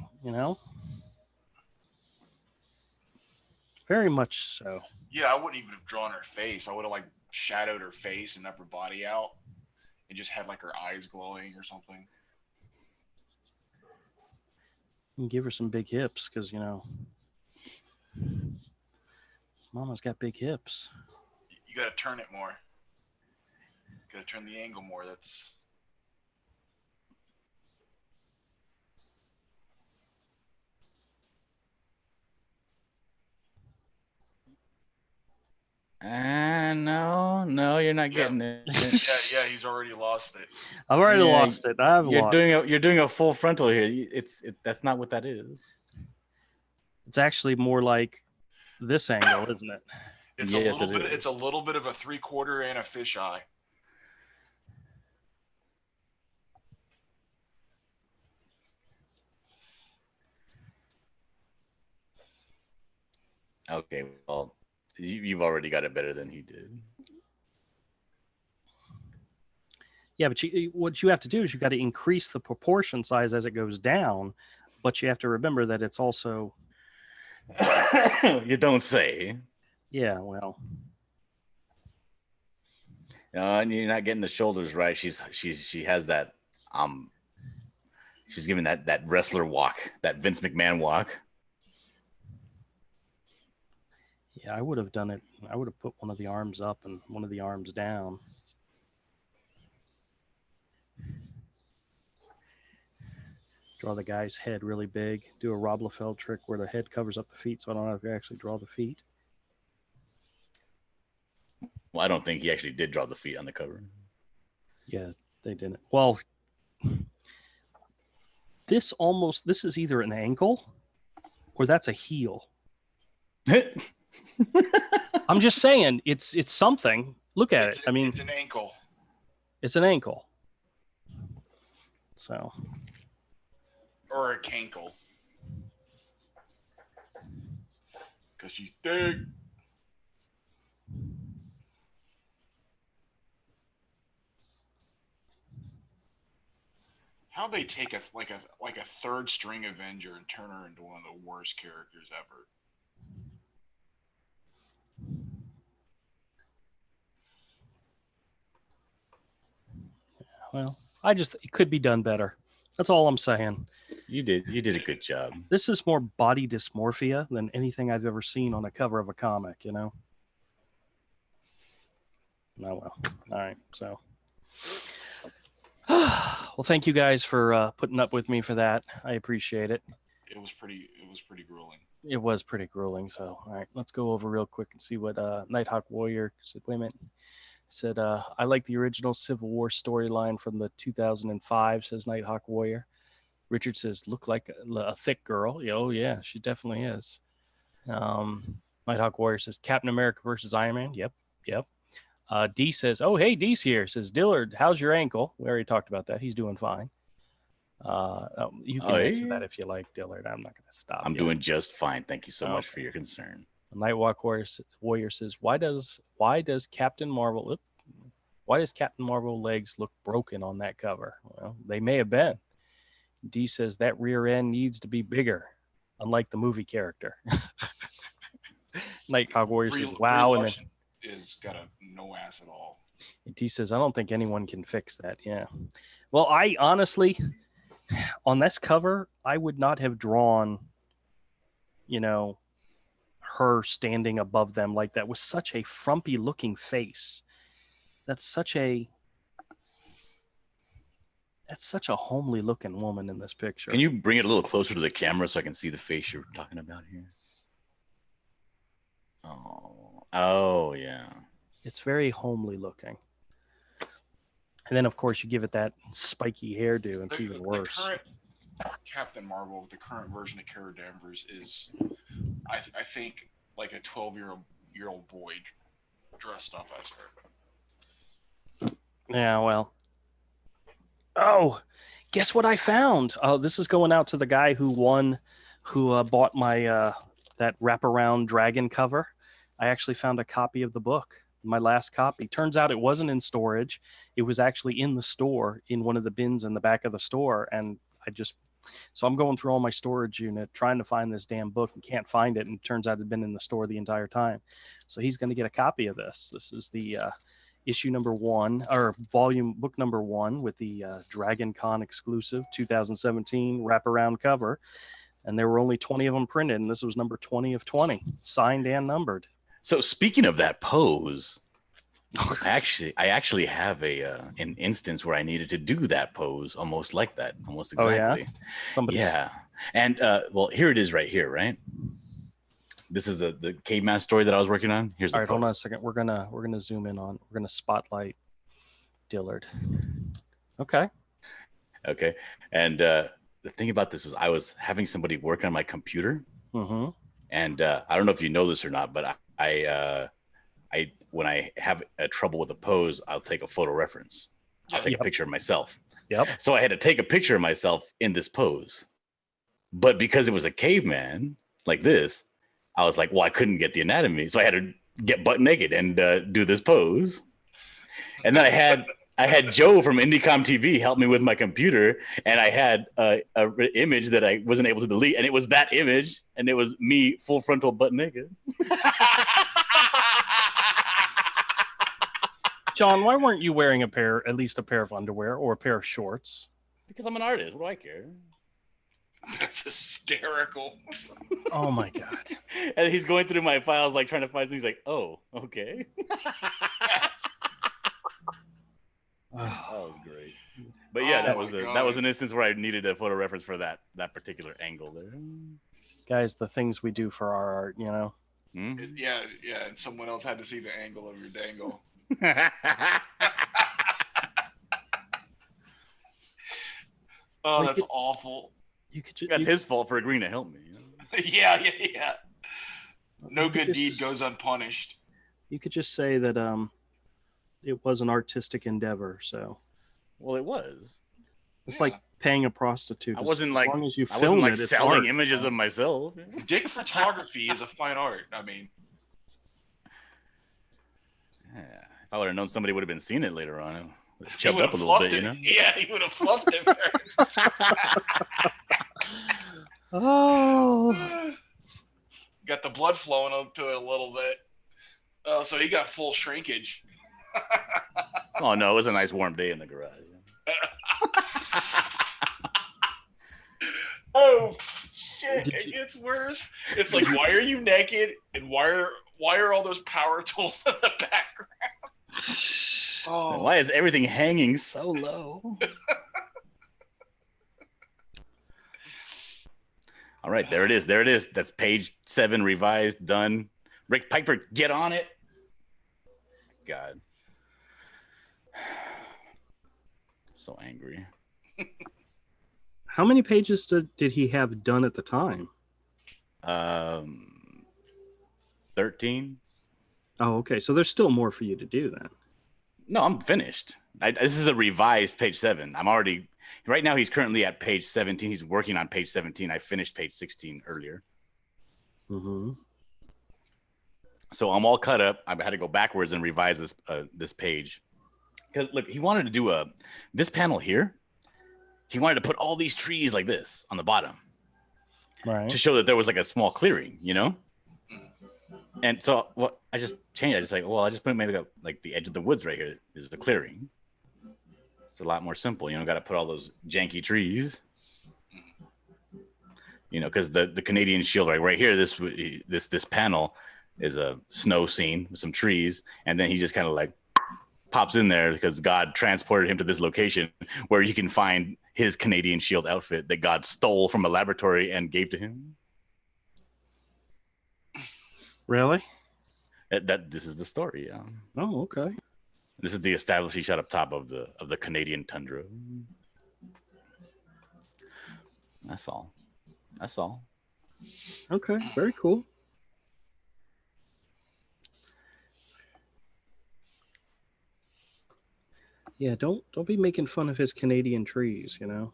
very much so. Yeah, I wouldn't even have drawn her face. I would have like shadowed her face and upper body out and just had like her eyes glowing or something. You can give her some big hips because, Mama's got big hips. You got to turn it more. Got to turn the angle more. That's. No, you're not getting it. Yeah, he's already lost it. I've already lost it. You're doing a full frontal here. That's not what that is. It's actually more like this angle, isn't it? It's a little bit of a 3/4 and a fisheye. Okay, well, you've already got it better than he did. Yeah, but what you have to do is you got to increase the proportion size as it goes down, but you have to remember that it's also. You don't say. Yeah, well. And you're not getting the shoulders right. She has that she's giving that wrestler walk, that Vince McMahon walk. Yeah, I would have done it. I would have put one of the arms up and one of the arms down. Draw the guy's head really big. Do a Rob Liefeld trick where the head covers up the feet, so I don't have to actually draw the feet. Well, I don't think he actually did draw the feet on the cover. Yeah, they didn't. Well, this is either an ankle or that's a heel. I'm just saying, it's something. Look at it. I mean, it's an ankle. It's an ankle. So. Or a cankle. Because she's thick. How they take a third string Avenger and turn her into one of the worst characters ever. Well, it could be done better. That's all I'm saying. You did a good job. This is more body dysmorphia than anything I've ever seen on a cover of a comic, you know? Oh, well. All right. So, well, thank you guys for putting up with me for that. I appreciate it. It was pretty grueling. It was pretty grueling. So, all right, let's go over real quick and see what Nighthawk Warrior said. Wait a minute. Said, I like the original Civil War storyline from the 2005, says Nighthawk Warrior. Richard says, look like a thick girl. Oh, yeah, she definitely is. Nighthawk Warrior says, Captain America versus Iron Man. Yep. D says, oh, hey, D's here. Says, Dillard, how's your ankle? We already talked about that. He's doing fine. You can answer that if you like, Dillard. I'm not going to stop. I'm doing just fine. Thank you so much for your concern. Nightwalk Warrior says, why does Captain Marvel legs look broken on that cover? Well, they may have been. D says that rear end needs to be bigger, unlike the movie character. Nighthawk Warrior says, wow, and then is got no ass at all. And D says, I don't think anyone can fix that. Yeah. Well, I honestly, on this cover, I would not have drawn, her standing above them like that with such a frumpy looking face. That's such a homely looking woman in this picture. Can you bring it a little closer to the camera so I can see the face you're talking about here? Oh yeah. It's very homely looking. And then, of course, you give it that spiky hairdo, and it's even worse. The current Captain Marvel, the current version of Kara Danvers, is, I think, like a 12-year-old boy dressed up as her. Yeah, well. Oh, guess what I found? This is going out to the guy who bought my that wraparound dragon cover. I actually found a copy of the book. My last copy. Turns out it wasn't in storage. It was actually in the store, in one of the bins in the back of the store. And so I'm going through all my storage unit trying to find this damn book and can't find it. And it turns out it'd been in the store the entire time. So he's going to get a copy of this. This is the issue number 1, or book number 1 with the Dragon Con exclusive 2017 wraparound cover. And there were only 20 of them printed. And this was number 20 of 20, signed and numbered. So speaking of that pose, I actually have an instance where I needed to do that pose almost like that, almost exactly. Oh, yeah? Yeah. And well, here it is right here, right? This is the caveman story that I was working on. Here's all right, hold on a second. We're gonna zoom in on. We're gonna spotlight Dillard. Okay. And the thing about this was I was having somebody work on my computer. Mm-hmm. And I don't know if you know this or not, but I when I have a trouble with a pose, I'll take a photo reference. I'll take a picture of myself. Yep. So I had to take a picture of myself in this pose. But because it was a caveman like this, I was like, well, I couldn't get the anatomy. So I had to get butt naked and do this pose. And then I had Joe from Indicom TV help me with my computer, and I had a image that I wasn't able to delete, and it was that image, and it was me full frontal butt naked. John, why weren't you wearing at least a pair of underwear or a pair of shorts? Because I'm an artist. What do I care? That's hysterical. Oh my God. And he's going through my files, like trying to find something. He's like, oh, okay. That was great. But yeah, that was an instance where I needed a photo reference for that particular angle there. Guys, the things we do for our art, Mm-hmm. Yeah, and someone else had to see the angle of your dangle. Oh, that's awful. That's his fault for agreeing to help me. Yeah. No good deed goes unpunished. You could just say that it was an artistic endeavor. So Well, it was. it's Yeah. like paying a prostitute. I wasn't like as long as you I wasn't film like it, it's selling art. images of myself. Dick photography is a fine art. I mean, Yeah. If I would have known somebody would have been seeing it later on, it would have he chubbed would up have a little fluffed bit, it. you know. Yeah, he would have fluffed it first. Oh, Got the blood flowing up to it a little bit. Oh, so he got full shrinkage. Oh no, it was a nice warm day in the garage. Oh shit! Did It you- gets worse. It's like, why are you naked, and why are all those power tools in the background? Oh, Why is everything hanging so low? All right, there it is. There it is. That's page 7 revised, done. Rick Piper, get on it. God. So angry. how many pages did he have done at the time? 13. Oh, okay. So there's still more for you to do then. No, I'm finished. This is a revised page 7. I'm already right now. He's currently at page 17. He's working on page 17. I finished page 16 earlier, Mm-hmm. so I'm all cut up. I had to go backwards and revise this page because look, he wanted to do this panel here. He wanted to put all these trees like this on the bottom Right. to show that there was like a small clearing, you know. And so what I just changed. I just like, well, I just put maybe like the edge of the woods right here is the clearing. It's a lot more simple, you know. Got to put all those janky trees, you know, because the Canadian Shield right here, this panel is a snow scene with some trees, and then he just kind of like pops in there because God transported him to this location where you can find his Canadian Shield outfit that God stole from a laboratory and gave to him. Really? That this is the story, yeah. Oh, okay. This is the establishing shot up top of the Canadian tundra. That's all. That's all. Okay. Very cool. Yeah, don't be making fun of his Canadian trees, you know.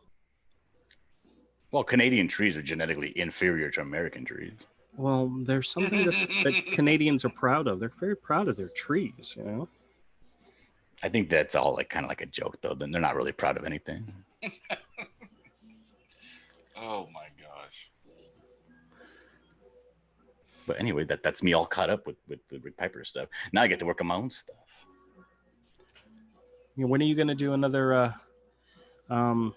Well, Canadian trees are genetically inferior to American trees. Well, there's something that Canadians are proud of. They're very proud of their trees, you know. I think that's all like kind of like a joke, though. Then they're not really proud of anything. oh my gosh. But anyway, that's me all caught up with Rick Piper stuff. Now I get to work on my own stuff. You know, when are you going to do another? I'm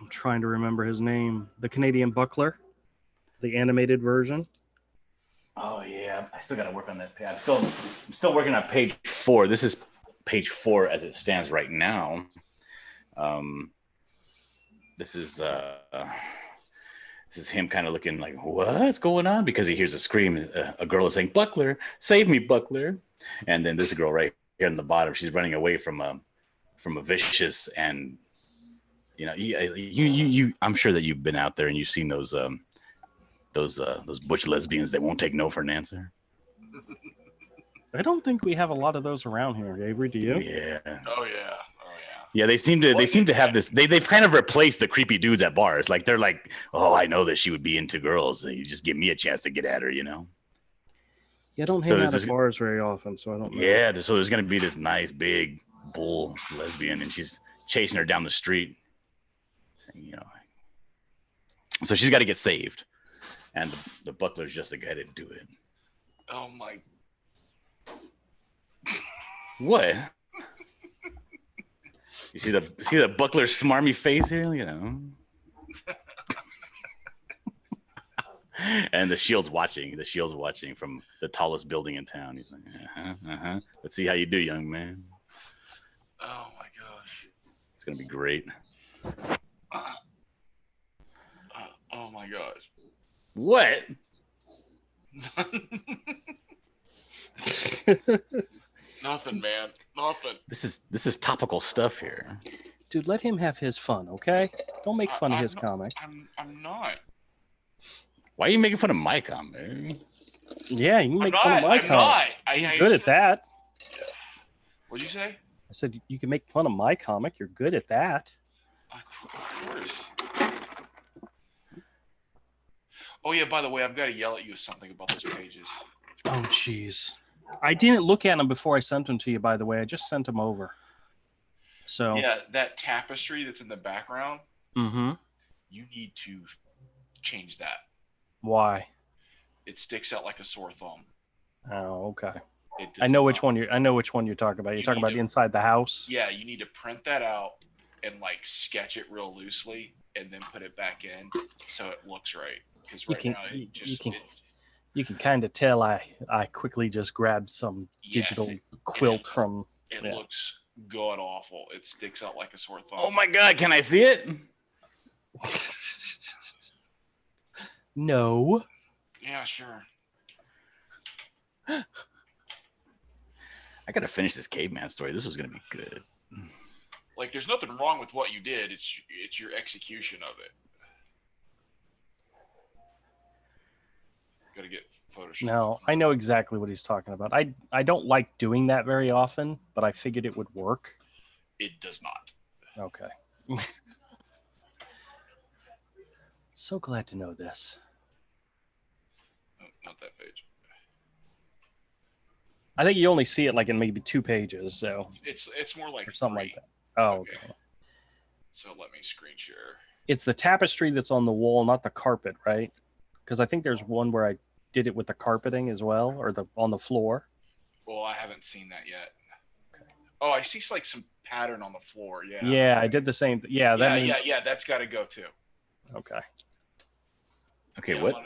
trying to remember his name. The Canadian Buckler, the animated version. Oh yeah, I still got to work on that page. I'm still working on page 4. This is page 4 as it stands right now. This is him kind of looking like, what's going on? Because he hears a scream. A girl is saying, "Buckler, save me, Buckler!" And then this girl right here in the bottom, she's running away from a vicious and you. I'm sure that you've been out there and you've seen those butch lesbians that won't take no for an answer. I don't think we have a lot of those around here, Avery. Do you? Yeah. Oh yeah. Yeah, they seem to have this. They've kind of replaced the creepy dudes at bars. Like they're like, oh, I know that she would be into girls. You just give me a chance to get at her, you know. Yeah, I don't hang out at bars very often, so I don't know. Yeah, so there's gonna be this nice big bull lesbian, and she's chasing her down the street. You know, so she's got to get saved, and the Buckler's just the guy to do it. Oh my. What? You see the Buckler's smarmy face here, you know. And the Shield's watching. The Shield's watching from the tallest building in town. He's like, Let's see how you do, young man. Oh my gosh. It's gonna be great. Oh my gosh. What? Nothing, man. Nothing. This is topical stuff here. Dude, let him have his fun, okay? Don't make fun of his comic. I'm not. Why are you making fun of my comic? Yeah, you can make fun of my I'm comic. not. Good at that. What'd you say? I said you can make fun of my comic. You're good at that. Of course. Oh yeah, by the way, I've got to yell at you something about those pages. Oh, jeez. I didn't look at them before I sent them to you, by the way. I just sent them over. So. Yeah, that tapestry that's in the background, Mm-hmm. you need to change that. Why? It sticks out like a sore thumb. Oh, okay. It I does know not. which one you're talking about. You're You talking need about to- inside the house. Yeah, you need to print that out and like sketch it real loosely and then put it back in so it looks right. Because You right can now you, it just you can kind of tell I quickly just grabbed some digital quilt from. it Yeah. looks god awful. It sticks out like a sore thumb. Oh my God, can I see it? No. Yeah, sure. I gotta finish this caveman story. This was gonna be good. Like there's nothing wrong with what you did. It's your execution of it. Gotta get Photoshop. No, I know exactly what he's talking about. I don't like doing that very often, but I figured it would work. It does not. Okay. So glad to know this. No, not that page. I think you only see it like in maybe 2 pages, so It's more like or something 3. like that. Oh, Okay. okay. So let me screen share. It's the tapestry that's on the wall, not the carpet, right? Because I think there's one where I did it with the carpeting as well, or the on the floor. Well, I haven't seen that yet. Okay. Oh, I see like some pattern on the floor. Yeah. Yeah, I did the same. Yeah, that means yeah. That's got to go too. okay. Okay, Yeah, what? Are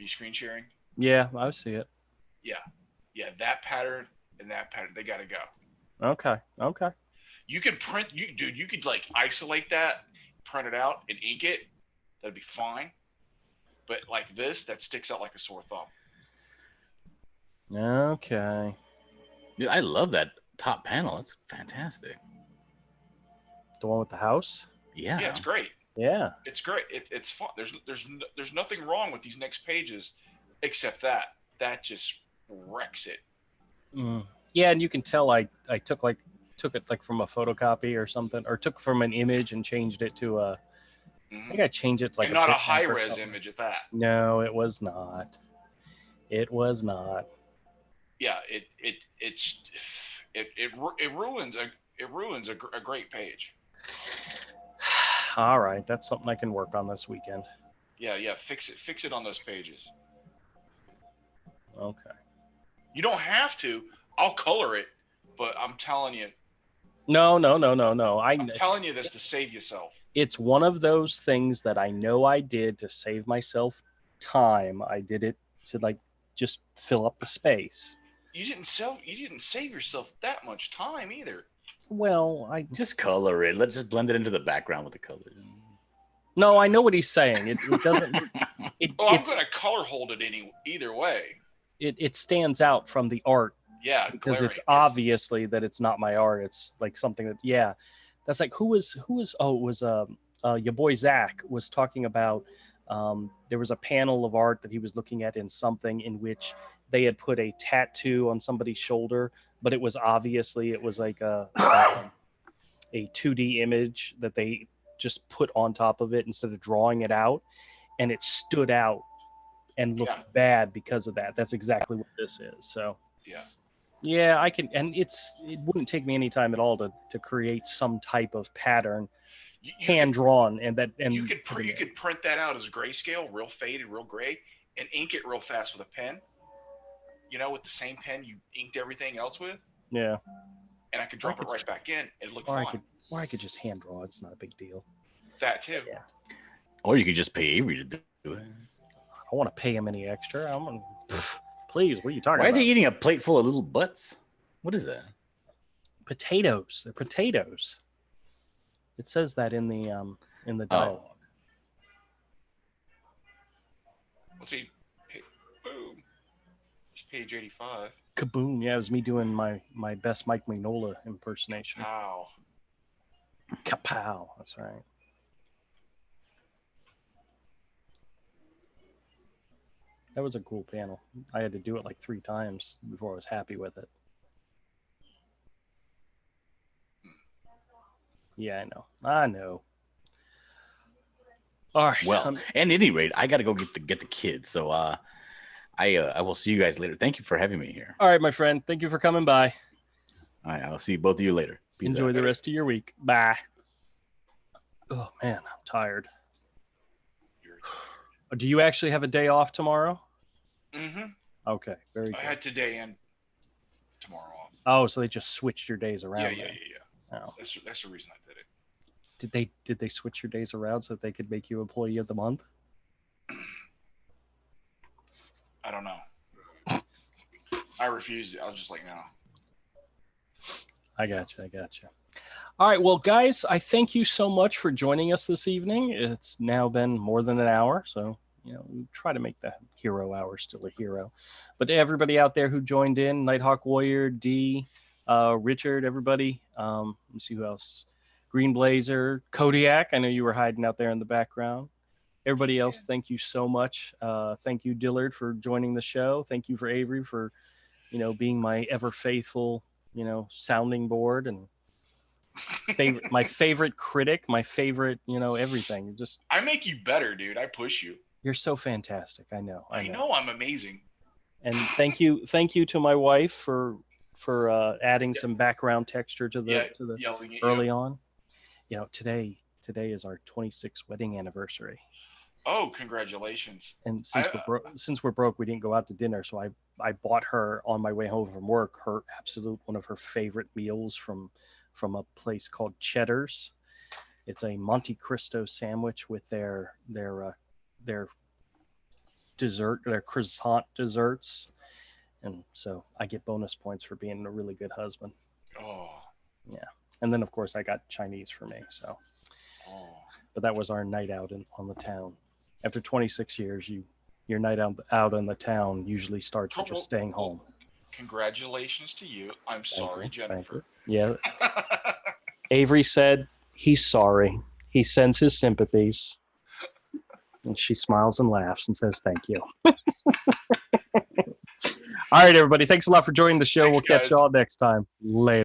you screen sharing? Yeah, I see it. Yeah, that pattern and that pattern, they got to go. Okay. You could print, you could like isolate that, print it out, and ink it. That'd be fine. But like this, that sticks out like a sore thumb. Okay. Dude, I love that top panel. That's fantastic. The one with the house? Yeah. Yeah, it's great. Yeah. It's great. It's fun. There's nothing wrong with these next pages, except that just wrecks it. Mm. Yeah, and you can tell I took it like from a photocopy or something, or took from an image and changed it to a. I think I changed it to like and not a bitmap high or res something. image at that. No, it was not. It was not. Yeah, it ruins a great page. All right, that's something I can work on this weekend. Yeah, fix it on those pages. Okay. You don't have to. I'll color it, but I'm telling you. No. I'm telling you this to save yourself. It's one of those things that I know I did to save myself time. I did it to like just fill up the space. You didn't save yourself that much time either. Well, I Just color it. Let's just blend it into the background with the color. no, I know what he's saying. It doesn't. Well, I'm going to color hold it either way. It stands out from the art Yeah, because glaring. it's obviously that it's not my art. It's like something that that's like who was oh it was your boy Zach was talking about there was a panel of art that he was looking at in something in which they had put a tattoo on somebody's shoulder, but it was like a 2D image that they just put on top of it instead of drawing it out, and it stood out and looked bad because of that. That's exactly what this is. So yeah, I can, and it wouldn't take me any time at all to create some type of pattern, hand drawn, and you could print that out as grayscale, real faded, real gray, and ink it real fast with a pen. You know, with the same pen you inked everything else with. Yeah. And I could drop it right back in. It'd look fine. I could just hand draw. It's not a big deal. That too. Yeah. Or you could just pay Avery to do it. I don't want to pay him any extra. Please, what are you talking Why about? are they eating a plate full of little butts? What is that? Potatoes. They're potatoes. It says that in the dialogue. Let's see. Boom. It's page 85. Kaboom. Yeah, it was me doing my best Mike Mignola impersonation. Wow. Kapow. That's right. That was a cool panel. I had to do it like 3 times before I was happy with it. Yeah, I know. I know. All right. Well, at any rate, I got to go get the kids. So I will see you guys later. Thank you for having me here. all right, my friend. Thank you for coming by. All right, I'll see both of you later. Peace Enjoy out. the rest of your week. Bye. Oh man, I'm tired. Do you actually have a day off tomorrow? Mm-hmm. Okay, very I good. had today and tomorrow off. Oh, so they just switched your days Yeah, around. yeah, then. yeah. Oh. That's the reason I did it. Did they switch your days around so that they could make you employee of the month? I don't know. I refused it. I was just like, no. I got you. All right, well, guys, I thank you so much for joining us this evening. It's now been more than an hour, so we try to make the hero hour still a hero. But to everybody out there who joined in, Nighthawk Warrior, D, Richard, everybody. Let me see who else. Green Blazer, Kodiak. I know you were hiding out there in the background. Everybody else, thank you so much. Thank you, Dillard, for joining the show. Thank you for Avery for, being my ever faithful, sounding board and my favorite critic, my favorite, everything. I make you better, dude. I push you. You're so fantastic. I know I'm amazing. And thank you to my wife for adding some background texture to the early on. Today is our 26th wedding anniversary. Oh, congratulations. And since we're broke, we didn't go out to dinner, so I bought her on my way home from work one of her favorite meals from a place called Cheddar's. It's a Monte Cristo sandwich with their dessert, their croissant desserts. And so I get bonus points for being a really good husband. Oh. Yeah. And then, of course, I got Chinese for me. So, But that was our night out on the town. After 26 years, your night out in the town usually starts with just staying home. Congratulations to you. I'm sorry, Jennifer. Yeah. Avery said he's sorry. He sends his sympathies. And she smiles and laughs and says thank you. All right, everybody. Thanks a lot for joining the show. We'll catch you all next time. Later.